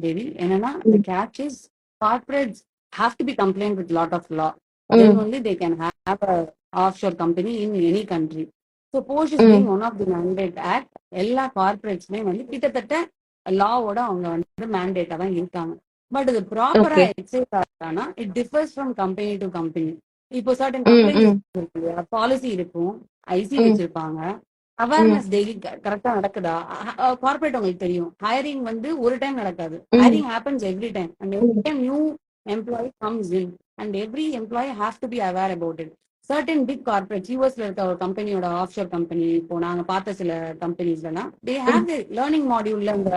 தேவி என்னன்னா the catch is corporates have to be compliant with lot of law. Then only they can have a offshore company in any country. So POSH is ம். Being one of the mandate act. எல்லா கார்பரேட்ஸ்மே வந்து கிட்டத்தட்ட லாவோட அவங்க வந்து மேண்டேட்டா தான் இருக்காங்க. But இது ப்ராப்பரா ஓகே. எக்ஸைஸ் ஆகுதானா it differs from company to company. இப்போ சர்டன் ம். கம்பெனிஸ் ம். இருக்கு இல்லையா, பாலிசி இருக்கும், ஐசி ம். வச்சிருப்பாங்க, ம். அவேர்னஸ் டெய்லி கரெக்டா நடக்குதா. கார்பரேட் உங்களுக்கு தெரியும், ஹையரிங் வந்து ஒரு டைம் நடக்காது, ம். Hiring happens every time and every ம். Time new employee comes in and every employee have to be aware about it. Certain big corporate யூஎஸ்ல இருக்க ஒரு கம்பெனியோட ஆஃப்ஷோர் கம்பெனி, இப்போ நாங்க பார்த்த சில கம்பெனிஸ்லாம் தே ம். ஹேவ் தி லேர்னிங் மாடியூல்ல இந்த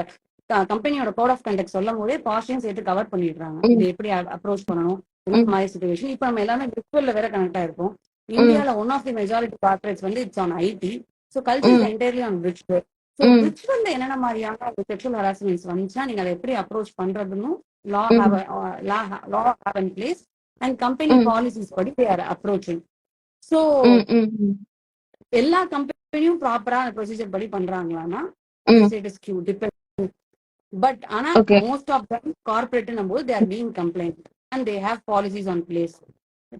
கம்பெனியோட கோட் ஆஃப் கண்டக்ட் சொல்லும் போதே பாஷையும் சேர்த்து கவர் பண்ணிடுறாங்க. ம். இது எப்படி அப்ரோச் பண்ணணும், என்ன ம். மாதிரி சுச்சுவேஷன். இப்போ நம்ம எல்லாமே விர்ச்சுவல்ல வேற கனெக்ட் ஆயிருக்கோம். ம். இந்தியாவில் one of the majority corporates வந்து it's on IT. So culture is ம். Entirely on virtual. ஸோ ம். விர்ச்சுவல்ல என்னென்ன மாதிரியான செக்ஷுவல் ஹராஸ்மெண்ட்ஸ் வந்துச்சுன்னா நீங்க அதை எப்படி அப்ரோச் பண்றதுன்னு லா ஹாவ் ம். Law have in place and company ம். பாலிசிஸ் படி தே ஆர் அப்ரோச்சிங். ஸோ ம். ம். எல்லா கம்பெனியும் ப்ராப்பரா ப்ரொசீஜர் படி பண்றாங்களான்னா ம். இட் இஸ் கியூ டிபெண்ட். பட் ஆனா okay. Most of them corporate போது they are being compliant and they have policies on place.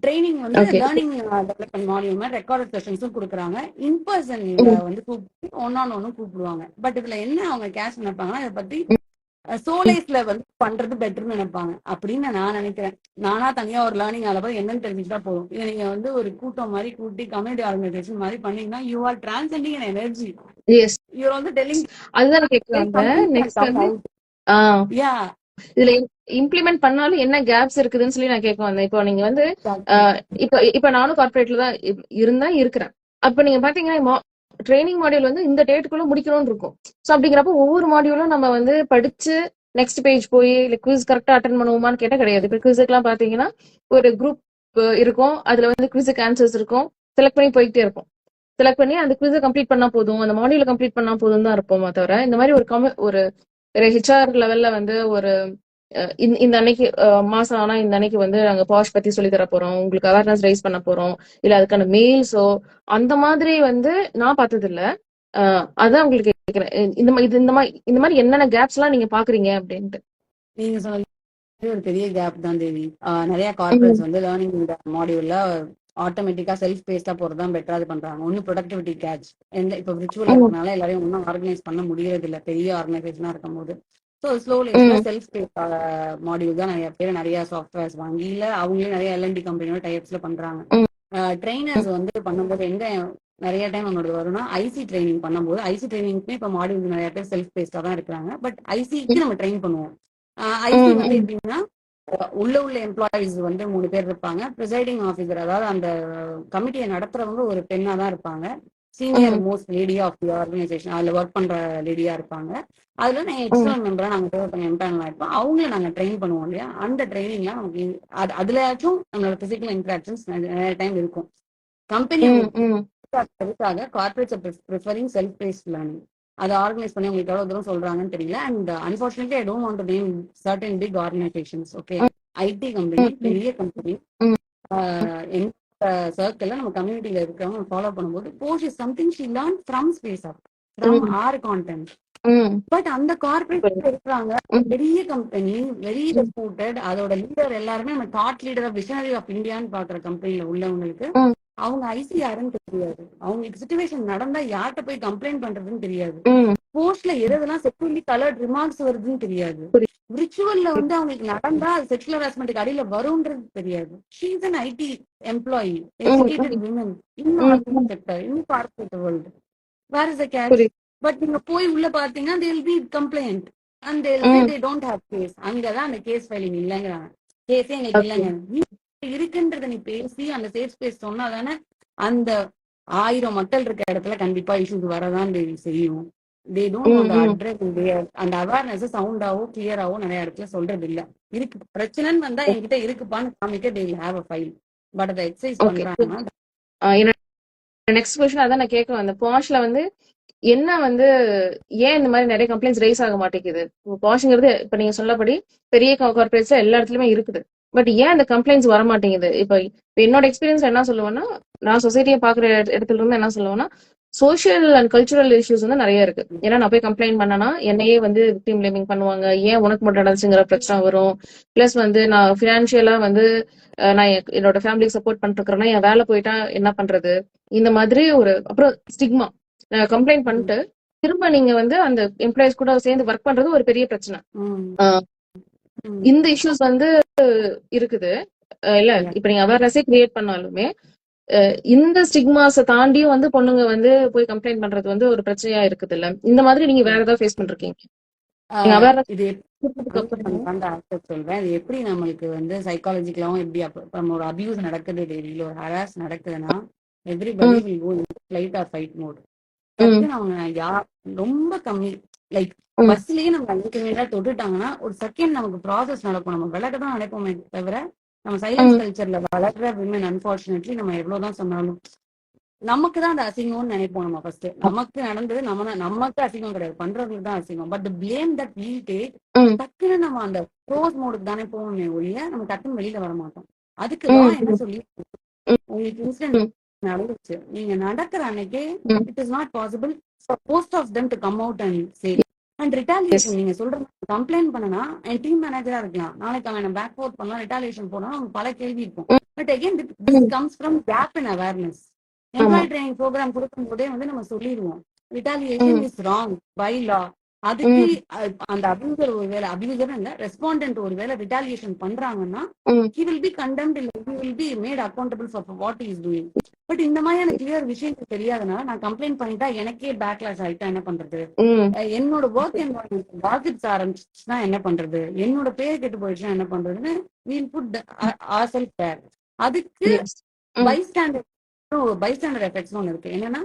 Training வந்து ஓகே. லேர்னிங் டெவலப்மெண்ட் மாடியூல் மாதிரி ரெக்கார்டட் செஷன்ஸும் கொடுக்குறாங்க. இன்பர்சன்ல ம். வந்து கூப்பிட்டு ஒன் ஆன் ஒன்னும் கூப்பிடுவாங்க. பட் இதுல என்ன அவங்க கேஷ் நினைப்பாங்கன்னா இதை பத்தி ம். சோலைஸ்ல வந்து பண்றது பெட்டர்னு நினைப்பாங்க அப்படின்னு நான் நினைக்கிறேன். நானா தனியா ஒரு லேர்னிங் ஆல போய் என்னன்னு தெரிஞ்சுட்டா போதும். இதை நீங்க வந்து ஒரு கூட்டம் மாதிரி கூட்டி கம்யூனிட்டி ஆர்கனைசேஷன் மாதிரி பண்ணீங்கன்னா you are transcending an energy. Yes. You are வந்து டெல்லிங் அதுதான் நான் கேட்க வந்தேன். something can நெக்ஸ்ட் come வந்து out. ஆ Yeah. இதுல இம்ப்ளிமெண்ட் பண்ணாலும் என்ன கேப்ஸ் இருக்குதுன்னு சொல்லி நான் கேட்க வந்தேன். இப்போ நீங்க வந்து Exactly. இப்ப நானும் கார்பரேட்ல தான் இருக்கிறேன். அப்ப நீங்க பாத்தீங்கன்னா ட்ரைனிங் மாடியூல் வந்து இந்த டேட்டுக்குள்ள முடிக்கணும்னு இருக்கும். ஸோ அப்படிங்கிறப்ப ஒவ்வொரு மாடியூலும் நம்ம வந்து படிச்சு நெக்ஸ்ட் பேஜ் போய் இல்லை குவிஸ் கரெக்டா அட்டன் பண்ணுவோமான்னு கேட்டா கிடையாது. இப்போ குவிஸுக்குலாம் பாத்தீங்கன்னா ஒரு குரூப் இருக்கும், அதுல வந்து குவிஸுக்கு ஆன்சர்ஸ் இருக்கும், செலக்ட் பண்ணி போயிட்டே இருக்கும். செலக்ட் பண்ணி அந்த குவிஸை கம்ப்ளீட் பண்ணா போதும், அந்த மாடியூல கம்ப்ளீட் பண்ணா போதும் தான் இருப்போமா தவிர இந்த மாதிரி ஒரு ஹெச்ஆர் லெவல்ல வந்து ஒரு இந்த அன்னைக்கு மாசம் ஆனா இந்த அன்னைக்கு வந்து நாங்க பாஷ் பத்தி சொல்லி தர போறோம், உங்களுக்கு அவேர்னஸ் ரைஸ் பண்ண போறோம், இல்ல அதுக்கான மெயில்ஸோ அந்த மாதிரி வந்து நான் பார்த்தது இல்ல. அதான் உங்களுக்கு கேட்கிறேன், இந்த மாதிரி என்னென்ன கேப்ஸ் எல்லாம் நீங்க பாக்குறீங்க அப்படின்ட்டு. நீங்க சொன்ன ஒரு பெரிய கேப் தான் தேவி. நிறைய ம். கார்பரேட்ஸ் வந்து லேர்னிங் மாடியூல்ல ஆட்டோமேட்டிக்கா செல்ஃப் பேஸ்டா போறதா பெட்டரா இது பண்றாங்க. ஒன்னும் ப்ரொடக்டிவிட்டி கேட்ச் எந்த இப்போ விர்ச்சுவல் ம். இருக்கனால எல்லாரையும் ஒன்றும் ஆர்கனைஸ் பண்ண முடியறது இல்லை பெரிய ஆர்கனைசேஷனா இருக்கும் போது. ஸோ ஸ்லோலேஸ்ல ம். செல்ஃப் பேஸ்ட் மாடியூல் தான் நிறைய பேர் நிறைய சாஃப்ட்வேர்ஸ் வாங்கி இல்ல அவங்களே நிறைய எல்என்டி கம்பெனியோட டைப்ஸ்ல பண்றாங்க. ம். ட்ரெயினர்ஸ் வந்து பண்ணும்போது எங்க நிறைய டைம் நம்மளோட வரும்னா ஐசி ட்ரைனிங் பண்ணும்போது ஐசி ட்ரைனிங்க்குமே இப்போ மாடியூல் நிறைய பேர் செல்ஃப் பேஸ்டா தான் இருக்கிறாங்க. பட் ஐசிக்கு நம்ம ட்ரெயின் பண்ணுவோம். ஐசி ம். வந்து ம். எப்படின்னா உள்ள எம்ப்ளாயிஸ் வந்து 3 பேர் இருப்பாங்க. ப்ரிசைடிங் ஆஃபீஸர் அதாவது அந்த கமிட்டியை நடத்துறவங்க ஒரு பெண்ணா தான் இருப்பாங்க. சீனியர் ம். Most lady of the organisation அதுல ஒர்க் பண்ற லேடியா இருப்பாங்க. அதுல நாங்க ம். எக்ஸ்டர்னல் மெம்பரா நாங்க எம்பேனல் இருப்போம். அவங்கள நாங்க ட்ரெயின் பண்ணுவோம் இல்லையா, அந்த ட்ரைனிங்லாம் நமக்கு அதுலயாச்சும் நம்மளோட பிசிக்கல் இன்ட்ராக்ஷன்ஸ் நிறைய டைம் இருக்கும். கம்பெனி ம். ம். Corporates preferring self paced learning. அதை ஆர்கனைஸ் பண்ணி உங்களுக்கு எவ்வளவு தூரம் சொல்றாங்கன்னு தெரியல. And unfortunately I don't want to name certain big organisations. Okay, IT company ம். ம். பெரிய கம்பெனி ம். எங்க சர்க்கிள்ல நம்ம கம்யூனிட்டியில இருக்கிறவங்க ஃபாலோ பண்ணும்போது POSH is something she learn from space up from ம். Or content. ம். பட் அந்த கார்பரேட் இருக்கிறாங்க ம். பெரிய கம்பெனி வெரி ம். ரெஸ்பூட்டட், அதோட லீடர் எல்லாருமே நம்ம டாட் லீடர் ஆஃப் விஷனரி ஆஃப் இந்தியான்னு பாக்குற கம்பெனில உள்ளவங்களுக்கு ம். அவங்க ஐசி யாருன்னு தெரியாது. அவங்களுக்கு சுச்சுவேஷன் நடந்தா யார்கிட்ட போய் கம்ப்ளைண்ட் பண்றதுன்னு தெரியாது. ம். போஸ்ட்ல எதெல்லாம் செக்யூரிட்டி கலர்ட் ரிமார்க்ஸ் வருதுன்னு தெரியாது. புரியுது. விர்ச்சுவல்ல வந்து அவங்களுக்கு நடந்தா அது செக்ஷுவல் ஹராஸ்மெண்ட்டுக்கு அடியில வரும்ன்றது தெரியாது. She is an IT employee, ம். எஜுகேட்டட் ம். விமன் இன் ம். ஆர்கனைஸ் ம். Sector in corporate world. Where is the catch? புரியுது. பட் நீங்க போய் உள்ள பாத்தீங்கன்னா they will be complaint and they will say ம். they don't have case. அங்கதான் அந்த கேஸ் ஃபைலிங் இல்லைங்கிறாங்க. கேஸே எங்களுக்கு ஓகே. இல்லைங்க. நீ இருக்குன்றத நீ பேசி அந்த சேஃப் ஸ்பேஸ் சொன்னா தானே அந்த 1000 மக்கள் இருக்க இடத்துல கண்டிப்பா இஷ்யூஸ் வரதான் செய்யும். தே டோன்ட் ம். வாண்ட் ம். அட்ரஸ் அந்த அவேர்னஸ் சவுண்டாவோ கிளியராவோ நிறைய இடத்துல சொல்றது இல்ல. இருக்கு பிரச்சனைன்னு வந்தா என்கிட்ட இருக்குப்பான்னு காமிக்க they will have a file. But அதை எக்ஸசைஸ் ஓகே. பண்றாங்கன்னா என்னோட நெக்ஸ்ட் கொஸ்டின் அதான் நான் கேட்க வந்தேன். பாஷ்ல வந்து என்ன வந்து ஏன் இந்த மாதிரி நிறைய கம்ப்ளைண்ட்ஸ் ரைஸ் ஆக மாட்டேங்குது? பாஷ்ங்கிறது இப்ப நீங்க சொன்னபடி பெரிய கார்பரேட்ஸ்ல எல்லா இடத்துலயுமே இருக்குது. பட் ஏன் அந்த கம்ப்ளைண்ட்ஸ் வர மாட்டேங்குது? இப்ப என்னோட எக்ஸ்பீரியன்ஸ் என்ன சொல்லுவேன்னா, நான் சொசைட்டியை பாக்குற இடத்துல இருந்து என்ன சொல்லுவேன்னா, சோஷியல் அண்ட் கல்ச்சுரல் இஷ்யூஸ் வந்து நிறைய இருக்கு. ஏன்னா நான் போய் கம்ப்ளைண்ட் பண்ணனா என்னையே வந்து விக்டிம் பிளேமிங் பண்ணுவாங்க, ஏன் உனக்கு மட்டும் நடந்துச்சுங்கிற பிரச்சனை வரும். பிளஸ் வந்து நான் பினான்சியலா வந்து நான் என்னோட ஃபேமிலிக்கு சப்போர்ட் பண்ணிட்டு இருக்கிறேன்னா என் வேலை போயிட்டா என்ன பண்றது, இந்த மாதிரி ஒரு அப்புறம் ஸ்டிக்மா. கம்ப்ளைண்ட் பண்ணிட்டு திரும்ப நீங்க வந்து அந்த எம்ப்ளாயிஸ் கூட சேர்ந்து ஒர்க் பண்றது ஒரு பெரிய பிரச்சனை. இந்த இஷ்யூஸ் வந்து இருக்குது இல்ல. இப்ப நீங்க அவேர்னஸே கிரியேட் பண்ணாலுமே இந்த ஸ்டிக்மாஸை தாண்டியும் வந்து பொண்ணுங்க வந்து போய் கம்ப்ளைண்ட் பண்றது வந்து ஒரு பிரச்சனையா இருக்குது இல்ல. இந்த மாதிரி நீங்க வேற ஏதாவது ஃபேஸ் பண்றீங்க? இது சொல்றேன். இது எப்படி நம்மளுக்கு வந்து சைக்காலஜிக்கலாவும் எப்படி நம்ம ஒரு அபியூஸ் நடக்குது, டெய்லியில ஒரு ஹராஸ் நடக்குதுன்னா everybody will go in flight or fight mode. டக்குன்னு அவங்க ரொம்ப கம்மி லைக் பஸ்லயே நம்ம அன்னைக்கு தொட்டுட்டாங்கன்னா ஒரு செகண்ட் நமக்கு ப்ராசஸ் நடக்கும். நம்ம விளக்க தான் நினைப்போமே தவிர நம்ம சைலன்ஸ் கல்ச்சர்ல வளர்ற விமன் அன்பார்ச்சுனேட்லி நம்ம எவ்வளவுதான் சொன்னாலும் நமக்கு தான் அந்த அசிங்கம்னு நினைப்போம். நம்ம ஃபர்ஸ்ட் நமக்கு நடந்தது நமக்கு அசிங்கம் கிடையாது, பண்றவங்களுக்கு தான் அசிங்கம். But blame that we take டக்குன்னு நம்ம அந்த க்ளோஸ் மோடுக்கு தானே போவோமே ஒழிய நம்ம டக்குன்னு வெளியில வர மாட்டோம். அதுக்குதான் என்ன சொல்லி உங்களுக்கு இன்சிடென்ட் நடந்துச்சு, நீங்க நடக்கிற அன்னைக்கே it is not possible for most of them to come out and say. And retaliation நீங்க சொல்ற கம்ப்ளைண்ட் பண்ணனா என் டீம் மேனேஜரா இருக்கலாம், நாளைக்கு அவன் பேக் ஃபோர்த் பண்ணலாம், ரிட்டாலியேஷன் போனா அவங்க பல கேள்வி இருக்கும். But again this comes from gap in awareness. Employee training programme கொடுக்கும் போதே வந்து நம்ம சொல்லிடுவோம் retaliation is wrong by law. அதுக்கு அந்த அபியூசர் ஒருவேளை அபியூசர் இல்ல ரெஸ்பாண்டன்ட் ஒருவேளை ரிட்டாலியேஷன் பண்றாங்கன்னா he will be condemned, he will be made accountable for what he is doing. But இந்த மாதிரியான கிளியர் விஷயங்கள் தெரியாதனால நான் கம்ப்ளைண்ட் பண்ணிட்டா எனக்கே பேக்லாஷ் ஆயிட்டா என்ன பண்றது, என்னோட ஒர்க் என்வாயன்மெண்ட் பாதிக்க ஆரம்பிச்சுன்னா என்ன பண்றது, என்னோட பேர் கெட்டு போயிடுச்சுன்னா என்ன பண்றதுன்னு we'll put ourselves there. அதுக்கு பைஸ்டாண்டர் எஃபெக்ட்ஸ் ஒன்று இருக்கு. என்னன்னா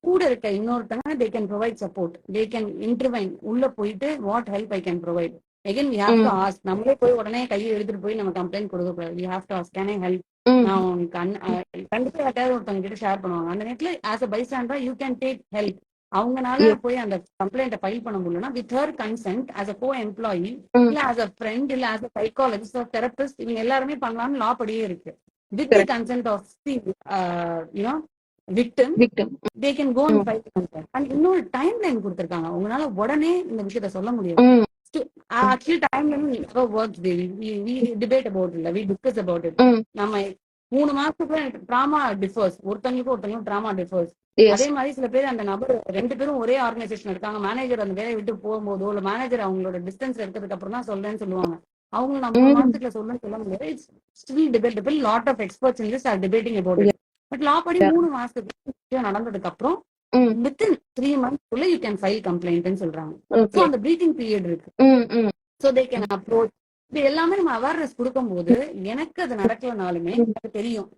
கூட இருக்க இன்னொருத்தங்க they can provide support, they can intervene, உள்ள போயிட்டு what help I can provide. Again we have to ask. நம்மளே போய் உடனே கையை எடுத்துட்டு போய் நம்ம கம்ப்ளைண்ட் கொடுக்க கூடாது. we have to ask, can I help? நான் கண்டிப்பா யாராவது ஒருத்தவங்க கிட்ட ஷேர் பண்ணுவாங்க. அந்த நேரத்துல ஆஸ் அ பைஸ்டாண்டரா யூ கேன் டேக் ஹெல்ப். அவங்கனால போய் அந்த கம்ப்ளைண்ட்டை ஃபைல் பண்ண முடியலன்னா with her consent as a co employee இல்ல ஆஸ் அ ஃப்ரெண்ட் இல்ல as a psychologist or therapist இவங்க எல்லாருமே பண்ணலாம்னு லா படியே இருக்கு. With the consent of the victim, they can go and fight consent. And இன்னொரு டைம் லைன் கொடுத்திருக்காங்க. உங்களால உடனே இந்த விஷயத்த சொல்ல முடியாது. Actually time line never works. We debate about it, we discuss about it. நம்ம 3 மாசத்துக்குள்ள ட்ராமா டிஃபர்ஸ், ஒருத்தங்களுக்கு ட்ராமா டிஃபர்ஸ். அதே மாதிரி சில பேர் அந்த நபர் 2 பேரும் ஒரே ஆர்கனைசேஷன் இருக்காங்க, மேனேஜர் அந்த வேலையை விட்டு போகும்போதோ இல்ல மேனேஜர் அவங்களோட டிஸ்டன்ஸ் எடுத்ததுக்கு அப்புறம் தான் சொல்றேன்னு சொல்லுவாங்க. அவங்க நம்ம 3 மாசத்துக்குள்ள சொல்ல முடியாது. It's still debatable. Lot of experts in this are debating about it. But law படி 3 மாசத்துக்கு நடந்ததுக்கு அப்புறம் within 3 months you can file கம்ப்ளைண்ட்னு சொல்றாங்க. சோ அந்த பிரீத்திங் பீரியட் இருக்கு. So they can approach. இது எல்லாமே நம்ம அவேர்னஸ் கொடுக்கும்போது எனக்கு அது நடக்கலனாலுமே எனக்கு தெரியும்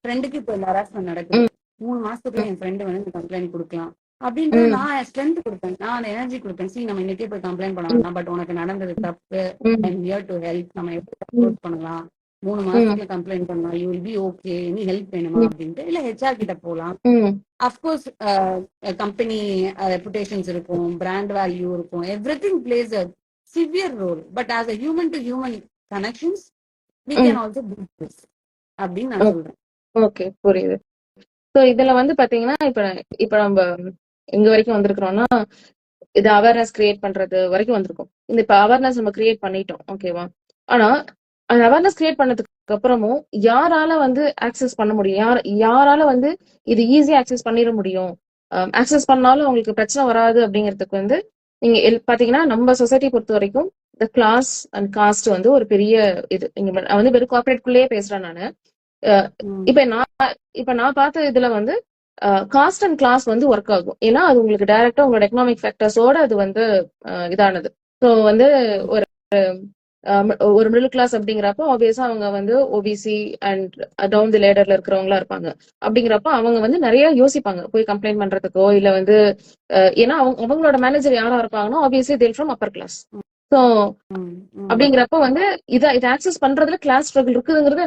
ஃப்ரெண்டுக்கு இப்போ இந்த ஹராஸ்மெண்ட் நடக்குது, 3 மாசத்துக்குள்ள என் ஃப்ரெண்டு வந்து கம்ப்ளைண்ட் கொடுக்கலாம் அப்படின்றது நான் ஸ்ட்ரென்த் கொடுப்பேன், நான் எனர்ஜி கொடுப்பேன். சி நம்ம இன்னைக்கே போய் கம்ப்ளைண்ட் பண்ணலாம், பட் உனக்கு நடந்தது தப்பு, I am here to help, நம்ம எப்படி அப்ரோச் பண்ணலாம், 3 மாசத்துக்கு கம்ப்ளைண்ட் பண்ணலாம், யூ வில் பி ஓகே, நீ ஹெல்ப் வேணுமா அப்படின்ட்டு இல்ல ஹெச்ஆர் கிட்ட போகலாம். அஃப்கோர்ஸ் கம்பெனி ரெப்புடேஷன்ஸ் இருக்கும், பிராண்ட் வேல்யூ இருக்கும், everything place a severe role. But as a human to human connections we can also do this அப்படின்னு நான் சொல்றேன். ஓகே, புரியுது. சோ இதுல வந்து பாத்தீங்கன்னா இப்ப நம்ம எங்க வரைக்கும் வந்திருக்கிறோம்னா இது அவேர்னஸ் கிரியேட் பண்றது வரைக்கும் வந்திருக்கோம். இந்த இப்ப அவேர்னஸ் நம்ம கிரியேட் பண்ணிட்டோம், ஓகேவா? ஆனா அந்த அவேர்னஸ் கிரியேட் பண்ணதுக்கு அப்புறமும் யாரால வந்து ஆக்சஸ் பண்ண முடியும், யாரால வந்து இது ஈஸியா ஆக்சஸ் பண்ணிட முடியும், ஆக்சஸ் பண்ணாலும் அவங்களுக்கு பிரச்சனை வராது அப்படிங்கிறதுக்கு வந்து நீங்க பாத்தீங்கன்னா நம்ம சொசைட்டி பொறுத்த வரைக்கும் இந்த கிளாஸ் அண்ட் காஸ்ட் வந்து ஒரு பெரிய இது. நீங்க வந்து வெறும் கார்பரேட்குள்ளேயே பேசுறேன் நானு. இப்ப நான் பார்த்த இதுல வந்து காஸ்ட் அண்ட் கிளாஸ் வந்து ஒர்க் ஆகும். ஏன்னா அது உங்களுக்கு டைரக்டா உங்களோட எக்கனாமிக் ஃபேக்டர்ஸோட அது வந்து இதானது. ஸோ வந்து ஒரு மிடில் கிளாஸ் அப்படிங்கிறப்போ ஆப்வியஸா அவங்க வந்து ஓபிசி அண்ட் டவுன் தி லேடர்ல இருக்கிறவங்களா இருப்பாங்க. அப்படிங்கிறப்ப அவங்க வந்து நிறைய யோசிப்பாங்க போய் கம்ப்ளைண்ட் பண்றதுக்கோ இல்ல வந்து ஏன்னா அவங்களோட மேனேஜர் யாரா இருப்பாங்கன்னா ஆப்வியஸ்லி தேல் ஃப்ரம் அப்பர் கிளாஸ். ஸோ அப்படிங்கிறப்ப வந்து இதை ஆக்சஸ் பண்றதுல கிளாஸ் ஸ்ட்ரகிள் இருக்குதுங்கிறது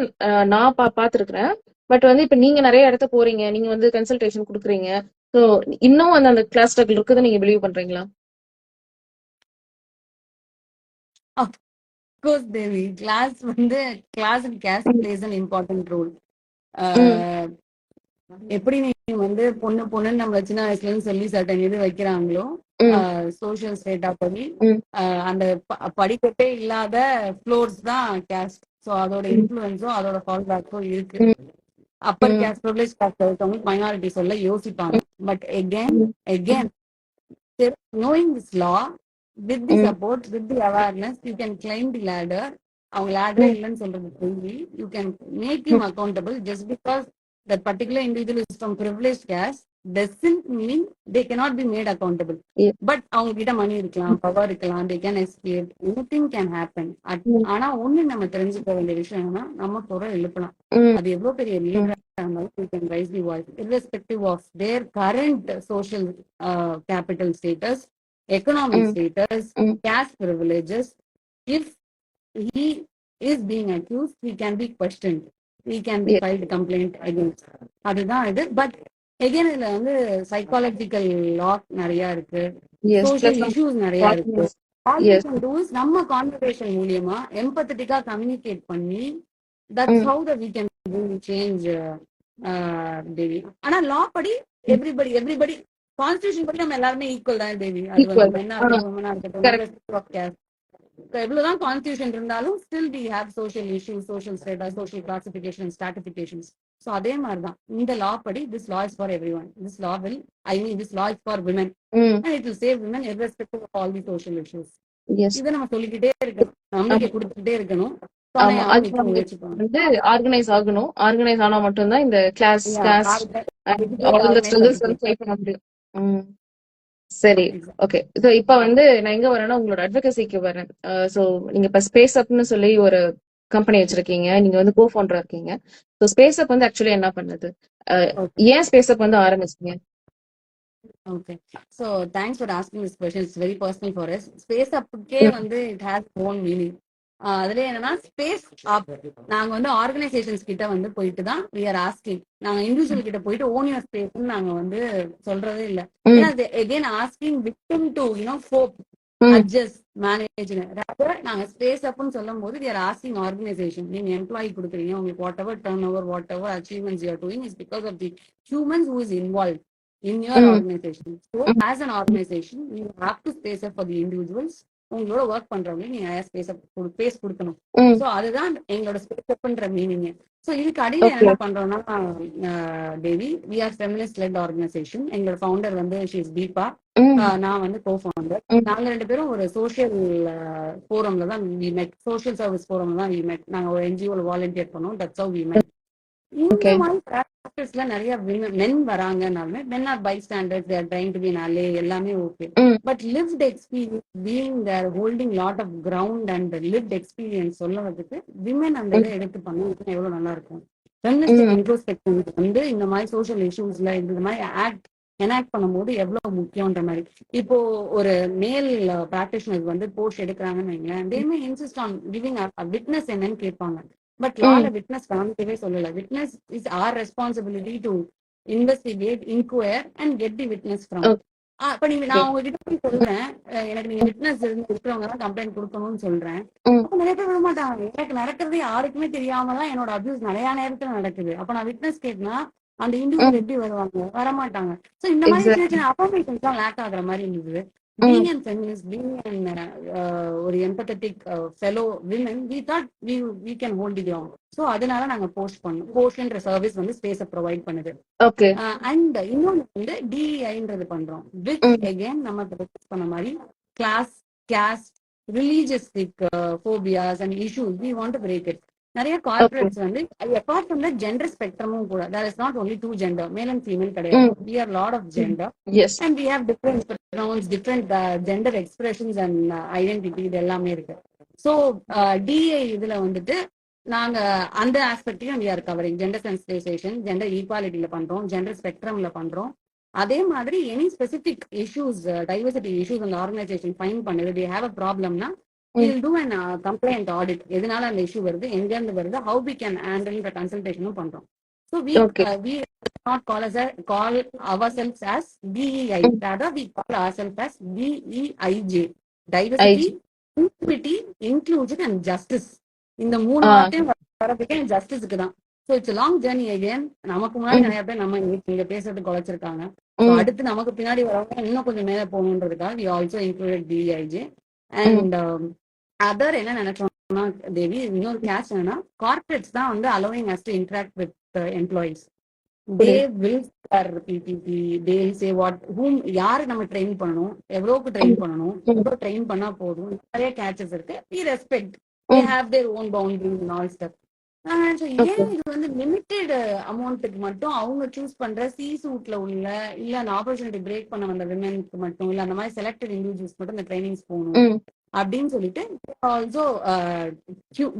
நான் பாத்துருக்கிறேன். பட் வந்து இப்ப நீங்க நிறைய இடத்த போறீங்க, நீங்க வந்து கன்சல்டேஷன் கொடுக்குறீங்க, ஸோ இன்னும் அந்த கிளாஸ் ஸ்ட்ரகிள் இருக்குதுன்னு நீங்க பிலீவ் பண்றீங்களா? கோர்ஸ் தேவி, கிளாஸ் வந்து class and caste place an important role. எப்படி வந்து பொண்ணு பொண்ணுன்னு நம்ம சின்ன வயசுல இருந்து சொல்லி சட்டன் இது வைக்கிறாங்களோ, ம், சோசியல் ஸ்டேட்டா படி ம், அந்த படிக்கட்டே இல்லாத ஃப்ளோர்ஸ் தான் கேஸ்ட். ஸோ அதோட ம், இன்ஃப்ளூயன்ஸும் அதோட ஃபால்பேக்கும் இருக்கு. ம், அப்பர் ம், கேஸ்ட் ப்ரிவிலேஜ் கேஸ்ட் இருக்கவங்க மைனாரிட்டி சொல்ல யோசிப்பாங்க. பட் ம், again knowing this law with the ம், support with the awareness you can climb the ladder. அவங்க ladder ம், இல்லைன்னு சொல்றது போய் you can make him ம். accountable. Just because that particular individual is from privileged caste doesn't mean they cannot be made accountable. Yeah. But அவங்க கிட்ட மணி இருக்கலாம், power இருக்கலாம், they can escape, anything can happen. ம், ஆனா ஒண்ணு நம்ம தெரிஞ்சுக்க வேண்டிய விஷயம் என்னன்னா, நம்ம குரல் எழுப்பலாம். ம், அது எவ்வளவு பெரிய ம், லீடரா இருந்தாலும் we can raise the voice irrespective of their current social capital status, economic ம், status, ம். caste privileges. If he is being accused, he can be questioned, he can be Yeah. filed complaint against. அதுதான் இது. But again இதுல வந்து psychological lock நிறைய இருக்கு, Yes. Plus social some issues நிறைய இருக்கு. partners. All we Yes. Can do is நம்ம conversation மூலியமா எம்பத்தட்டிக்கா கம்யூனிகேட் பண்ணி தட்ஸ் ம். How the we can change Devi. ஆனா லா படி எவ்ரிபடி கான்ஸ்டியூஷன் படி நம்ம எல்லாருமே ஈக்குவல் தான் தேவி. அது வந்து Equal. மென்னா Ah, இருக்கட்டும் உமனா இருக்கட்டும் correct. irrespective of caste. எவ்வளவுதான் கான்ஸ்டியூஷன் இருந்தாலும் still we have social issues, social status, social classification, stratifications. So அதே மாதிரி தான் இந்த லா படி this law is for every one. This law will this law is for women ம். And it will save women irrespective of all the social issues. Yes. இதை நம்ம சொல்லிக்கிட்டே இருக்கணும், நம்பிக்கை ஆமா. கொடுத்துக்கிட்டே இருக்கணும், ஆமா. துணையாவும் அது நிக்க வந்து முயற்சி பண்ணணும். வந்து ஆர்கனைஸ் ஆகணும். ஆர்கனைஸ் ஆனா மட்டும்தான் இந்த class caste and educate, all the organize, struggles வந்து educate. ஃபைட் பண்ண முடியும். ம். சரி. Exactly. ஓகே. ஸோ இப்போ வந்து நான் எங்க வரேன்னா உங்களோட அட்வொகசிக்கு வரேன். ஸோ நீங்க இப்போ ஸ்பேஸ் அப்னு சொல்லி ஒரு கம்பெனி வச்சிருக்கீங்க, நீங்க வந்து கோ ஃபவுண்டரா இருக்கீங்க. ஸோ ஸ்பேஸ் அப் வந்து ஆக்சுவலி என்ன பண்ணுது? Okay. ஏன் ஸ்பேஸ் அப் வந்து ஆரம்பிச்சீங்க? Okay. So thanks for asking this question. It's very personal for us. Space upக்கே ம், வந்து it has own meaning. அதுல என்னன்னா ஸ்பேஸ் அப் நாங்க வந்து ஆர்கனைசேஷன்ஸ் கிட்ட வந்து போயிட்டு தான் we are asking. நாங்க இண்டிவிஜுவல் கிட்ட போயிட்டு ஓன் யுவர் ஸ்பேஸ் நாங்க வந்து சொல்றதே இல்ல. ம், ஏன்னா again asking victim to cope, ம், adjust, manage. நாங்க ஸ்பேஸ் அப்னு சொல்லும் போது we are asking organization. நீங்க எம்ப்ளாயி கொடுக்குறீங்க, உங்களுக்கு whatever turnover, whatever achievements you are doing is because of the humans who is involve in your ம், organization. So ம், as an organization you have to space up for the individuals. உங்களோட work பண்றவங்க நீங்க space கொடுக்கணும். ம். So அதுதான் எங்களோட space அப்ன்ற meaning. So இதுக்கு அடியில் ஓகே. என்ன பண்றோம்னா Devi, we are feminist led organisation. எங்களோட ஃபவுண்டர் வந்து ஷீஸ் தீபா, ம், நான் வந்து கோ ஃபவுண்டர். ம். நாங்க ரெண்டு பேரும் ஒரு சோஷியல் ஃபோரம்ல தான் வி மெட், சோஷியல் சர்வீஸ் ஃபோரம்ல தான் வி மெட். நாங்க ஒரு என்ஜிஓல வாலண்டியர் பண்ணோம், தட்ஸ் ஹவ் வி மெட். இந்த ஓகே. மாதிரி பிராக்டிஸ்ல நிறைய மென் வராங்கனாலுமே men are by standard, they're trying to be நாலே எல்லாமே ஓகே. ம், but lived experience being there holding lot of ground and lived experience சொல்லுறதுக்கு விமன் அந்த இதை ம், எடுத்து பண்ணா எவ்வளவு நல்லா இருக்கும். ஃபெமினிஸ்டிக் ம், இன்ட்ரோஸ்பெக்ஷன் வந்து இந்த மாதிரி சோஷியல் இஷ்யூஸ்ல இந்த மாதிரி எனாக்ட் பண்ணும்போது எவ்வளவு முக்கியன்ற மாதிரி. இப்போ ஒரு மேல் பிராக்டிஷனர்ஸ் வந்து போஸ்ட் எடுக்கிறாங்கன்னு வைங்களேன், they may insist on giving witness என்னன்னு கேட்பாங்க. பட் லால ம். விட்னஸ் காமிக்கவே சொல்லல. Witness is our responsibility to investigate, enquire and get the witness from. அப்ப நீங்க ஓகே. நான் உங்ககிட்ட போய் சொல்றேன், எனக்கு நீங்க விட்னஸ் இருக்கிறவங்க தான் கம்ப்ளைண்ட் கொடுக்கணும்னு சொல்றேன். ம், அப்ப நிறைய பேர் விட மாட்டாங்க. எனக்கு நடக்கிறது யாருக்குமே தெரியாம தான் என்னோட அபியூஸ் நிறைய நேரத்துல நடக்குது. அப்ப நான் விட்னஸ் கேட்னா அந்த இண்டிவிஜுவல் ம். எப்படி வருவாங்க? வரமாட்டாங்க. சோ இந்த மாதிரி சின்ன எக்ஸாக்ட்லி. சின்ன அஃபர்மேஷன்ஸ் தான் லேக் ஆகுற மாதிரி இருந்தது. ம், being and feminist, being and ஒரு empathetic fellow women, we thought we can hold the ground. So அதனால நாங்க போஸ்ட் பண்ணோம். போஸ்ட்ன்ற சர்வீஸ் வந்து ஸ்பேஸை ப்ரொவைட் பண்ணுது. ஓகே. அண்ட் இன்னொன்று வந்து டிஇஐன்றது பண்றோம், விச் ம், அகேன் நம்ம டிஸ்கஸ் பண்ண மாதிரி கிளாஸ், கேஸ்ட், ரிலீஜியஸ்டிக் phobias and issues we want to break it. நிறைய ஓகே. கார்பரேட்ஸ் வந்து அப்பார்ட் ஃப்ரம் த ஜெண்டர் ஸ்பெக்ட்ரமும் கூட, there is not only two gender, male and female கிடையாது. ம், வி ஆர் லாட் ஆஃப் ம். ஜெண்டர் எஸ். and we have different pronouns, different gender expressions and identity, இது எல்லாமே இருக்கு. ஸோ டிஐ இதுல வந்துட்டு நாங்க அந்த ஆஸ்பெக்டையும் we are covering, gender sensitisation, gender ஈக்வாலிட்டியில பண்றோம், ஜெண்டர் ஸ்பெக்ட்ரம்ல பண்றோம். அதே மாதிரி any specific issues, diversity issues அந்த ஆர்கனைசேஷன் ஃபைன் பண்ணுது, they have a problemனா ம், we'll do an complaint audit. எதனால அந்த இஷ்யூ வருது, எங்க இருந்து வருது, how we can handle the consultationும் பண்றோம். So okay. we not call ourselves as DEI, ம். rather we call ourselves as DEIJ, IG. diversity, equity, inclusion and justice. இந்த மூணு ஆ, வார்த்தையும் வரதுக்கே ஜஸ்டிஸுக்கு தான். So it's long journey again. நமக்கு முன்னாடி நிறைய பேர் நம்ம இங்க பேசுறதுக்கு குறைச்சிருக்காங்க. ஸோ அடுத்து நமக்கு பின்னாடி வரவங்க இன்னும் கொஞ்சம் மேலே போகணுன்றதுக்காக we also included DIJ. And other என்ன நினைச்சோம்னா தேவி, இன்னொரு கேஷ் என்னன்னா, கார்பரேட்ஸ் தான் வந்து allowing us to interact with employees. They will PPT, they say what whom, யாரு நம்ம ட்ரெயின் பண்ணணும், எவ்வளவுக்கு ட்ரெயின் பண்ணணும், எவ்வளவு ட்ரெயின் பண்ணா போதும், நிறைய கேச்சஸ் இருக்கு. We respect, they have their own boundaries and all stuff. ஏன் இது வந்து லிமிட்டெட் அமௌண்ட்டுக்கு மட்டும் அவங்க சூஸ் பண்ற சி சூட்ல உள்ள, இல்ல அந்த ஆப்பர்ச்சுனிட்டி பிரேக் பண்ண வந்த விமென்க்கு மட்டும், இல்ல அந்த மாதிரி செலக்டட் இண்டிவிஜுவல்ஸ் மட்டும் இந்த ட்ரைனிங்ஸ் போகணும் அப்படின்னு சொல்லிட்டு also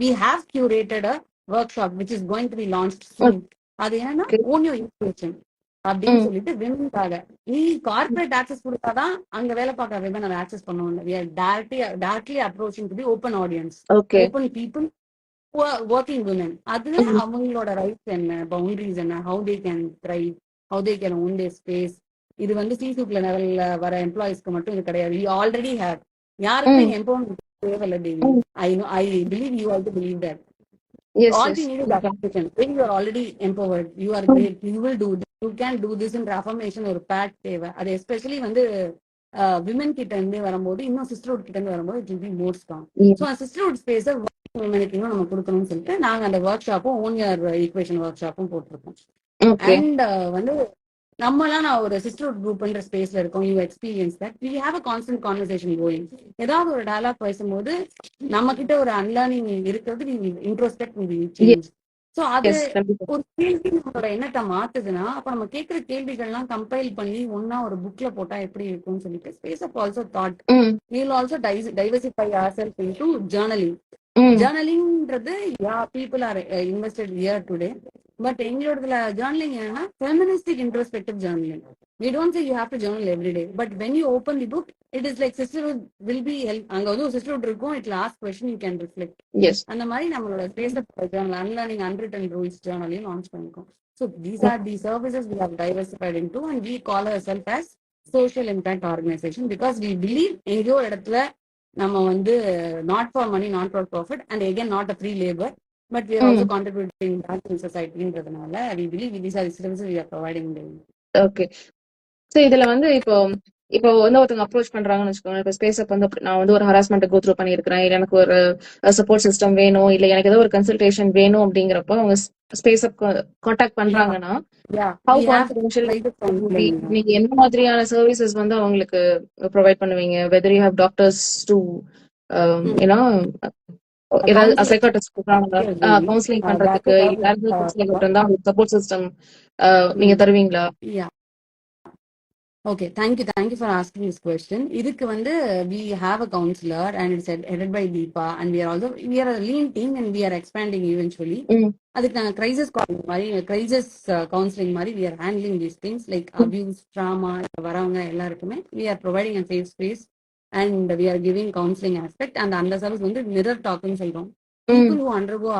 we have curated a workshop which is going to be launched soon. அது என்னன்னா ஓன் யோர் இன்ஃபர்மேஷன் அப்படின்னு சொல்லிட்டு விமனுக்காக. நீ கார்பரேட் ஆக்சஸ் கொடுத்தாதான் அங்க வேலை பார்க்குற விமன் அதை ஆக்சஸ் பண்ணுவோம். Directly approaching to the open audience, open people, working women. அதுல அவங்களோட ரைட்ஸ் என்ன, பவுண்டரிஸ் என்ன, how they can thrive, how they can own their space. இது வந்து சி சூப்ல லெவல்ல வர எம்ப்ளாயிஸ்க்கு மட்டும் இது கிடையாது. யூ ஆல்ரெடி ஹேவ், யாருக்குமே எம்பவர்மெண்ட் தேவையில்லை Devi. I believe you also believe that. All we need is affirmation. When you are already empowered, you are great, you will do this, you can do this என்ற affirmation ஒரு bad தேவை. அது especially வந்து women கிட்ட இருந்து வரும்போது, இன்னும் sisterhood கிட்ட இருந்து வரும்போது it will be more strong. So அந்த சிஸ்டர்ஹுட் ஸ்பேஸை விமனுக்கு இன்னும் நம்ம கொடுக்கணும்னு சொல்லிட்டு நாங்க அந்த ஒர்க் ஷாப்பும் ஓன் இயர் ஈக்குவேஷன் ஒர்க் ஷாப்பும் போட்டிருக்கோம். அண்ட் வந்து நம்மலாம் நான் ஒரு சிஸ்டர்ஹுட் குரூப்ன்ற ஸ்பேஸ்ல இருக்கோம். You experience that we have a constant conversation going. ஏதாவது ஒரு டயலாக் பேசும்போது நம்ம கிட்ட ஒரு அன்லேர்னிங் இருக்கிறது, இன்ட்ரோஸ்பெக்ட், சேஞ்ச். ஸோ அது ஒரு கேள்வி நம்மளோட எண்ணத்தை மாத்துதுன்னா, அப்ப நம்ம கேட்கிற கேள்விகள்லாம் கம்பைல் பண்ணி ஒன்னா ஒரு புக்ல போட்டா எப்படி இருக்கும்னு சொல்லிட்டு space of also thought we will also diversify ourselves into journaling. ஜேர்னலிங்ன்றது people are invested here today. But எங்களோட ஜேர்னலிங் என்னன்னா feministic introspective journaling. We don't say you have to journal every day, but when you open the book, it is like sisterhood will be help. அங்க வந்து ஒரு sisterhood இருக்கும், it will ask question, you can reflect. Yes. அந்த மாதிரி நம்மளோட space journal unlearning unwritten rules ஜேர்னலையும் launch பண்ணிருக்கோம். So these are the services we have diversified into, and we call ourselves as social impact organization because we believe எங்கேயோ இடத்துல நம்ம வந்து not for money, not for profit, and again not a free labor, but we are also contributing back to society-ன்றதுனால we believe these are the services we are providing them. Okay. So இதுல வந்து இப்போ வந்து ஒருத்தவங்க approach பண்றாங்கன்னு வச்சுக்கோங்க. இப்போ space அப் வந்து நான் வந்து ஒரு ஹராஸ்மெண்ட் கோ த்ரூ பண்ணியிருக்கிறேன், இல்லை எனக்கு ஒரு சப்போர்ட் சிஸ்டம் வேணும், இல்லை எனக்கு ஏதோ ஒரு கன்சல்டேஷன் வேணும் அப்படிங்கிறப்போ அவங்க ஸ்பேஸ் அப் கான்டாக்ட் பண்றாங்கன்னா ஹவு கான்ஃபிடென்ஷியல் நீங்க என்ன மாதிரியான சர்வீசஸ் வந்து அவங்களுக்கு ப்ரொவைட் பண்ணுவீங்க? Whether you have doctors to ஏன்னா ஏதாவது சைக்காட்ரிஸ்ட் கவுன்சிலிங் பண்றதுக்கு சப்போர்ட் சிஸ்டம் நீங்க தருவீங்களா? Okay, thank you for asking this question. இதுக்கு வந்து we have a counselor and it's headed by Deepa, and we are a lean team and we are expanding eventually. அதுக்கு நாங்க crisis counseling மாதிரி we are handling these things like abuse, trauma வரவங்க எல்லாருக்குமே we are providing a safe space and we are giving counseling aspect. and அந்த service வந்து mirror talk ன்னு சொல்றோம். People who undergo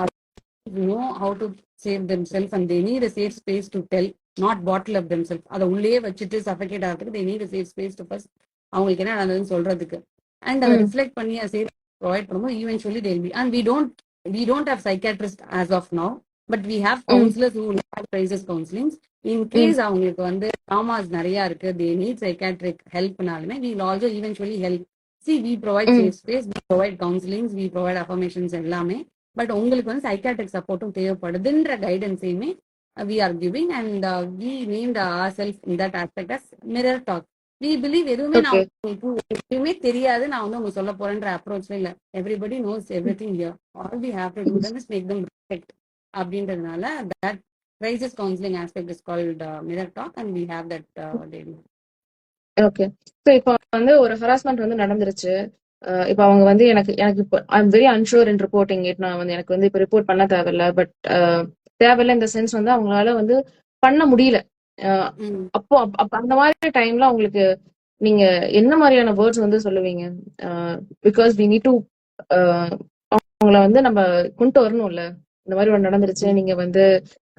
know how to save themselves and they need a safe space to tell, not bottle up themselves. அதை உள்ளே வச்சுட்டு suffocate ஆகிறதுக்கு they need a safe space to first அவங்களுக்கு என்ன நடந்ததுன்னு சொல்றதுக்கு and அதை ரிஃப்ளெக்ட் பண்ணி அதை சேஃப் ப்ரொவைட் பண்ணும்போது eventually they'll be. and we don't have psychiatrists as of now, but we have counselors who have crisis counselings in case அவங்களுக்கு வந்து traumas நிறைய இருக்கு, they need psychiatric helpனாலுமே we will also eventually help. See, we provide safe space, we provide counselings, we provide affirmations எல்லாமே. But உங்களுக்கு வந்து psychiatric சப்போர்ட்டும் தேவைப்படுதுன்ற கைடன்ஸையுமே we are giving, and we named ourselves in that aspect as mirror talk. We believe எதுவுமே நான் எதுவுமே தெரியாது, நான் வந்து உங்களுக்கு சொல்ல போறேன்ற அப்ரோச்ல இல்ல. everybody knows everything here. all we have to do then is make them respect அப்படின்றதுனால that crisis counseling aspect is called mirror talk, and we have that daily. Okay. So இப்போ வந்து ஒரு ஹராஸ்மெண்ட் வந்து நடந்துருச்சு. இப்ப அவங்க வந்து எனக்கு இப்போ I am very unsure in reporting it. நான் வந்து எனக்கு வந்து இப்ப ரிப்போர்ட் பண்ண தேவையில்ல, பட் தேவையில்ல இந்த சென்ஸ் வந்து அவங்களால வந்து பண்ண முடியல. அப்போ அந்த மாதிரி டைம்ல அவங்களுக்கு நீங்க என்ன மாதிரியான வேர்ட்ஸ் வந்து சொல்லுவீங்க? பிகாஸ் வி நீட் டு அவங்கள வந்து நம்ம கொண்டு வரணும்ல. இந்த மாதிரி ஒன்று நடந்துருச்சு, நீங்க வந்து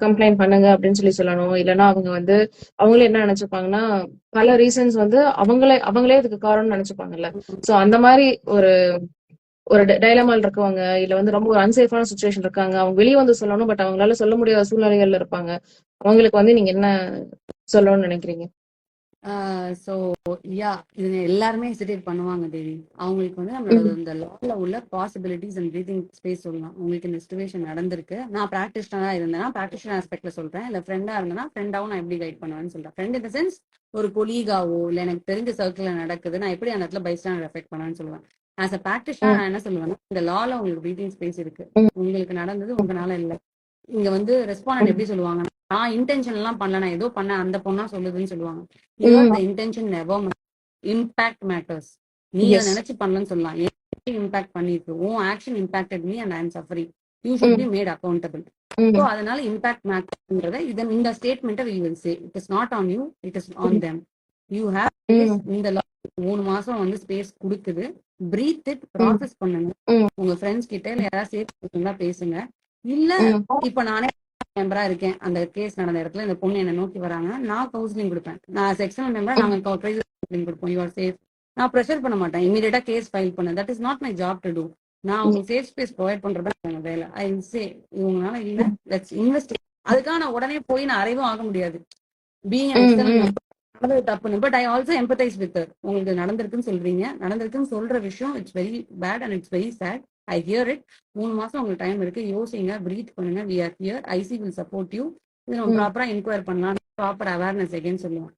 கம்ப்ளைண்ட் பண்ணுங்க அப்படின்னு சொல்லணும். இல்லைன்னா அவங்க வந்து அவங்களே என்ன நினைச்சுப்பாங்கன்னா பல ரீசன்ஸ் வந்து அவங்களே அதுக்கு காரணம்னு நினைச்சுப்பாங்கல்ல. சோ அந்த மாதிரி ஒரு டைலமால் இருக்கவங்க, இல்ல வந்து ரொம்ப ஒரு அன்சேஃபான சுச்சுவேஷன் இருக்காங்க, அவங்க வெளியே வந்து சொல்லணும், பட் அவங்களால சொல்ல முடியாத சூழ்நிலைகள்ல இருப்பாங்க. அவங்களுக்கு வந்து நீங்க என்ன சொல்லணும்னு நினைக்கிறீங்க? ஸோ யா இது எல்லாருமே ஹெசிடேட் பண்ணுவாங்க தேவி. அவங்களுக்கு வந்து நம்மளோட இந்த லால உள்ள பாசிபிலிட்டிஸ் அண்ட் ப்ரீதிங் ஸ்பேஸ் சொல்லலாம். உங்களுக்கு இந்த சுச்சுவேஷன் நடந்திருக்கு, நான் ப்ராக்டிஷனரா இருந்தேன்னா ப்ராக்டிஷனர் ஆஸ்பெக்ட்ல சொல்றேன், இல்ல ஃப்ரெண்டா இருந்தேன்னா ஃப்ரெண்டாவும் நான் எப்படி கைட் பண்ணுவேன்னு சொல்றேன். ஃப்ரெண்ட் இந்த சென்ஸ் ஒரு கொலீகாவோ இல்ல எனக்கு தெரிஞ்ச சர்க்கிள்ல நடக்குது, நான் எப்படி அந்த இடத்துல பைஸ்டாண்டர் எஃபெக்ட் பண்ணுவேன்னு சொல்லுவேன். ஆஸ் அ ப்ராக்டிஷனர் நான் என்ன சொல்லுவேன்னா, இந்த லால உங்களுக்கு ப்ரீதிங் ஸ்பேஸ் இருக்கு, உங்களுக்கு நடந்தது உங்களால இல்ல. இங்க வந்து ரெஸ்பாண்ட் எப்படி சொல்லுவாங்க, நான் இன்டென்ஷன் எல்லாம் பண்ணல, நான் ஏதோ பண்ண அந்த பொண்ணா சொல்லுதுன்னு சொல்லுவாங்க. Here the intention never impact matters. நீ அதை எஸ். நினைச்சு பண்ணலன்னு சொல்லலாம், இம்பாக்ட் பண்ணிருக்கு, உன் action impacted me and I am suffering, you should be made accountable. So அதனால இம்பாக்ட் மேட்டர்ன்றத இந்த ஸ்டேட்மெண்ட்டை we will say it is not on you, it is on them. You have space. இந்த 3 மாசம் வந்து ஸ்பேஸ் கொடுக்குது, பிரீத் இட், ப்ராசஸ் பண்ணுங்க. உங்க ஃப்ரெண்ட்ஸ் கிட்ட இல்ல யாராவது சேர்த்து பேசுங்க. இல்ல இப்ப நானே மெம்பரா இருக்கேன், அந்த கேஸ் நடந்த இடத்துல இந்த பொண்ணு என்ன நோக்கி வராங்க, நான் கவுன்சிலிங் கொடுப்பேன். நான் செக்ஷனல் மெம்பர், நாங்க கவுன்சிலிங் கொடுப்போம். You are safe. நான் ப்ரெஷர் பண்ண மாட்டேன், இமீடியட்டா கேஸ் ஃபைல் பண்ண. That is not my job to do. நான் உங்களுக்கு சேஃப் ஸ்பேஸ் ப்ரொவைட் பண்றதா எங்க வேலை. ஐ வில் சே இவங்களால இல்ல, லெட்ஸ் இன்வெஸ்ட். அதுக்காக நான் உடனே போய் நான் அறைவும் ஆக முடியாது. பீயிங் an external member நடந்தது தப்புன்னு. But I also empathise with உங்களுக்கு நடந்திருக்குன்னு சொல்றீங்க, நடந்திருக்குன்னு சொல்ற விஷயம் it's very bad and it's very sad. I hear it. 3 மாசம் உங்களுக்கு டைம் இருக்கு, யோசிங்க, பிரீத் பண்ணுங்க. We are here, IC will support you. இது நம்ம ப்ராப்பரா இன்கொயர் பண்ணலாம், ப்ராப்பர் அவேர்னஸ் எகேன்னு சொல்லுவோம்.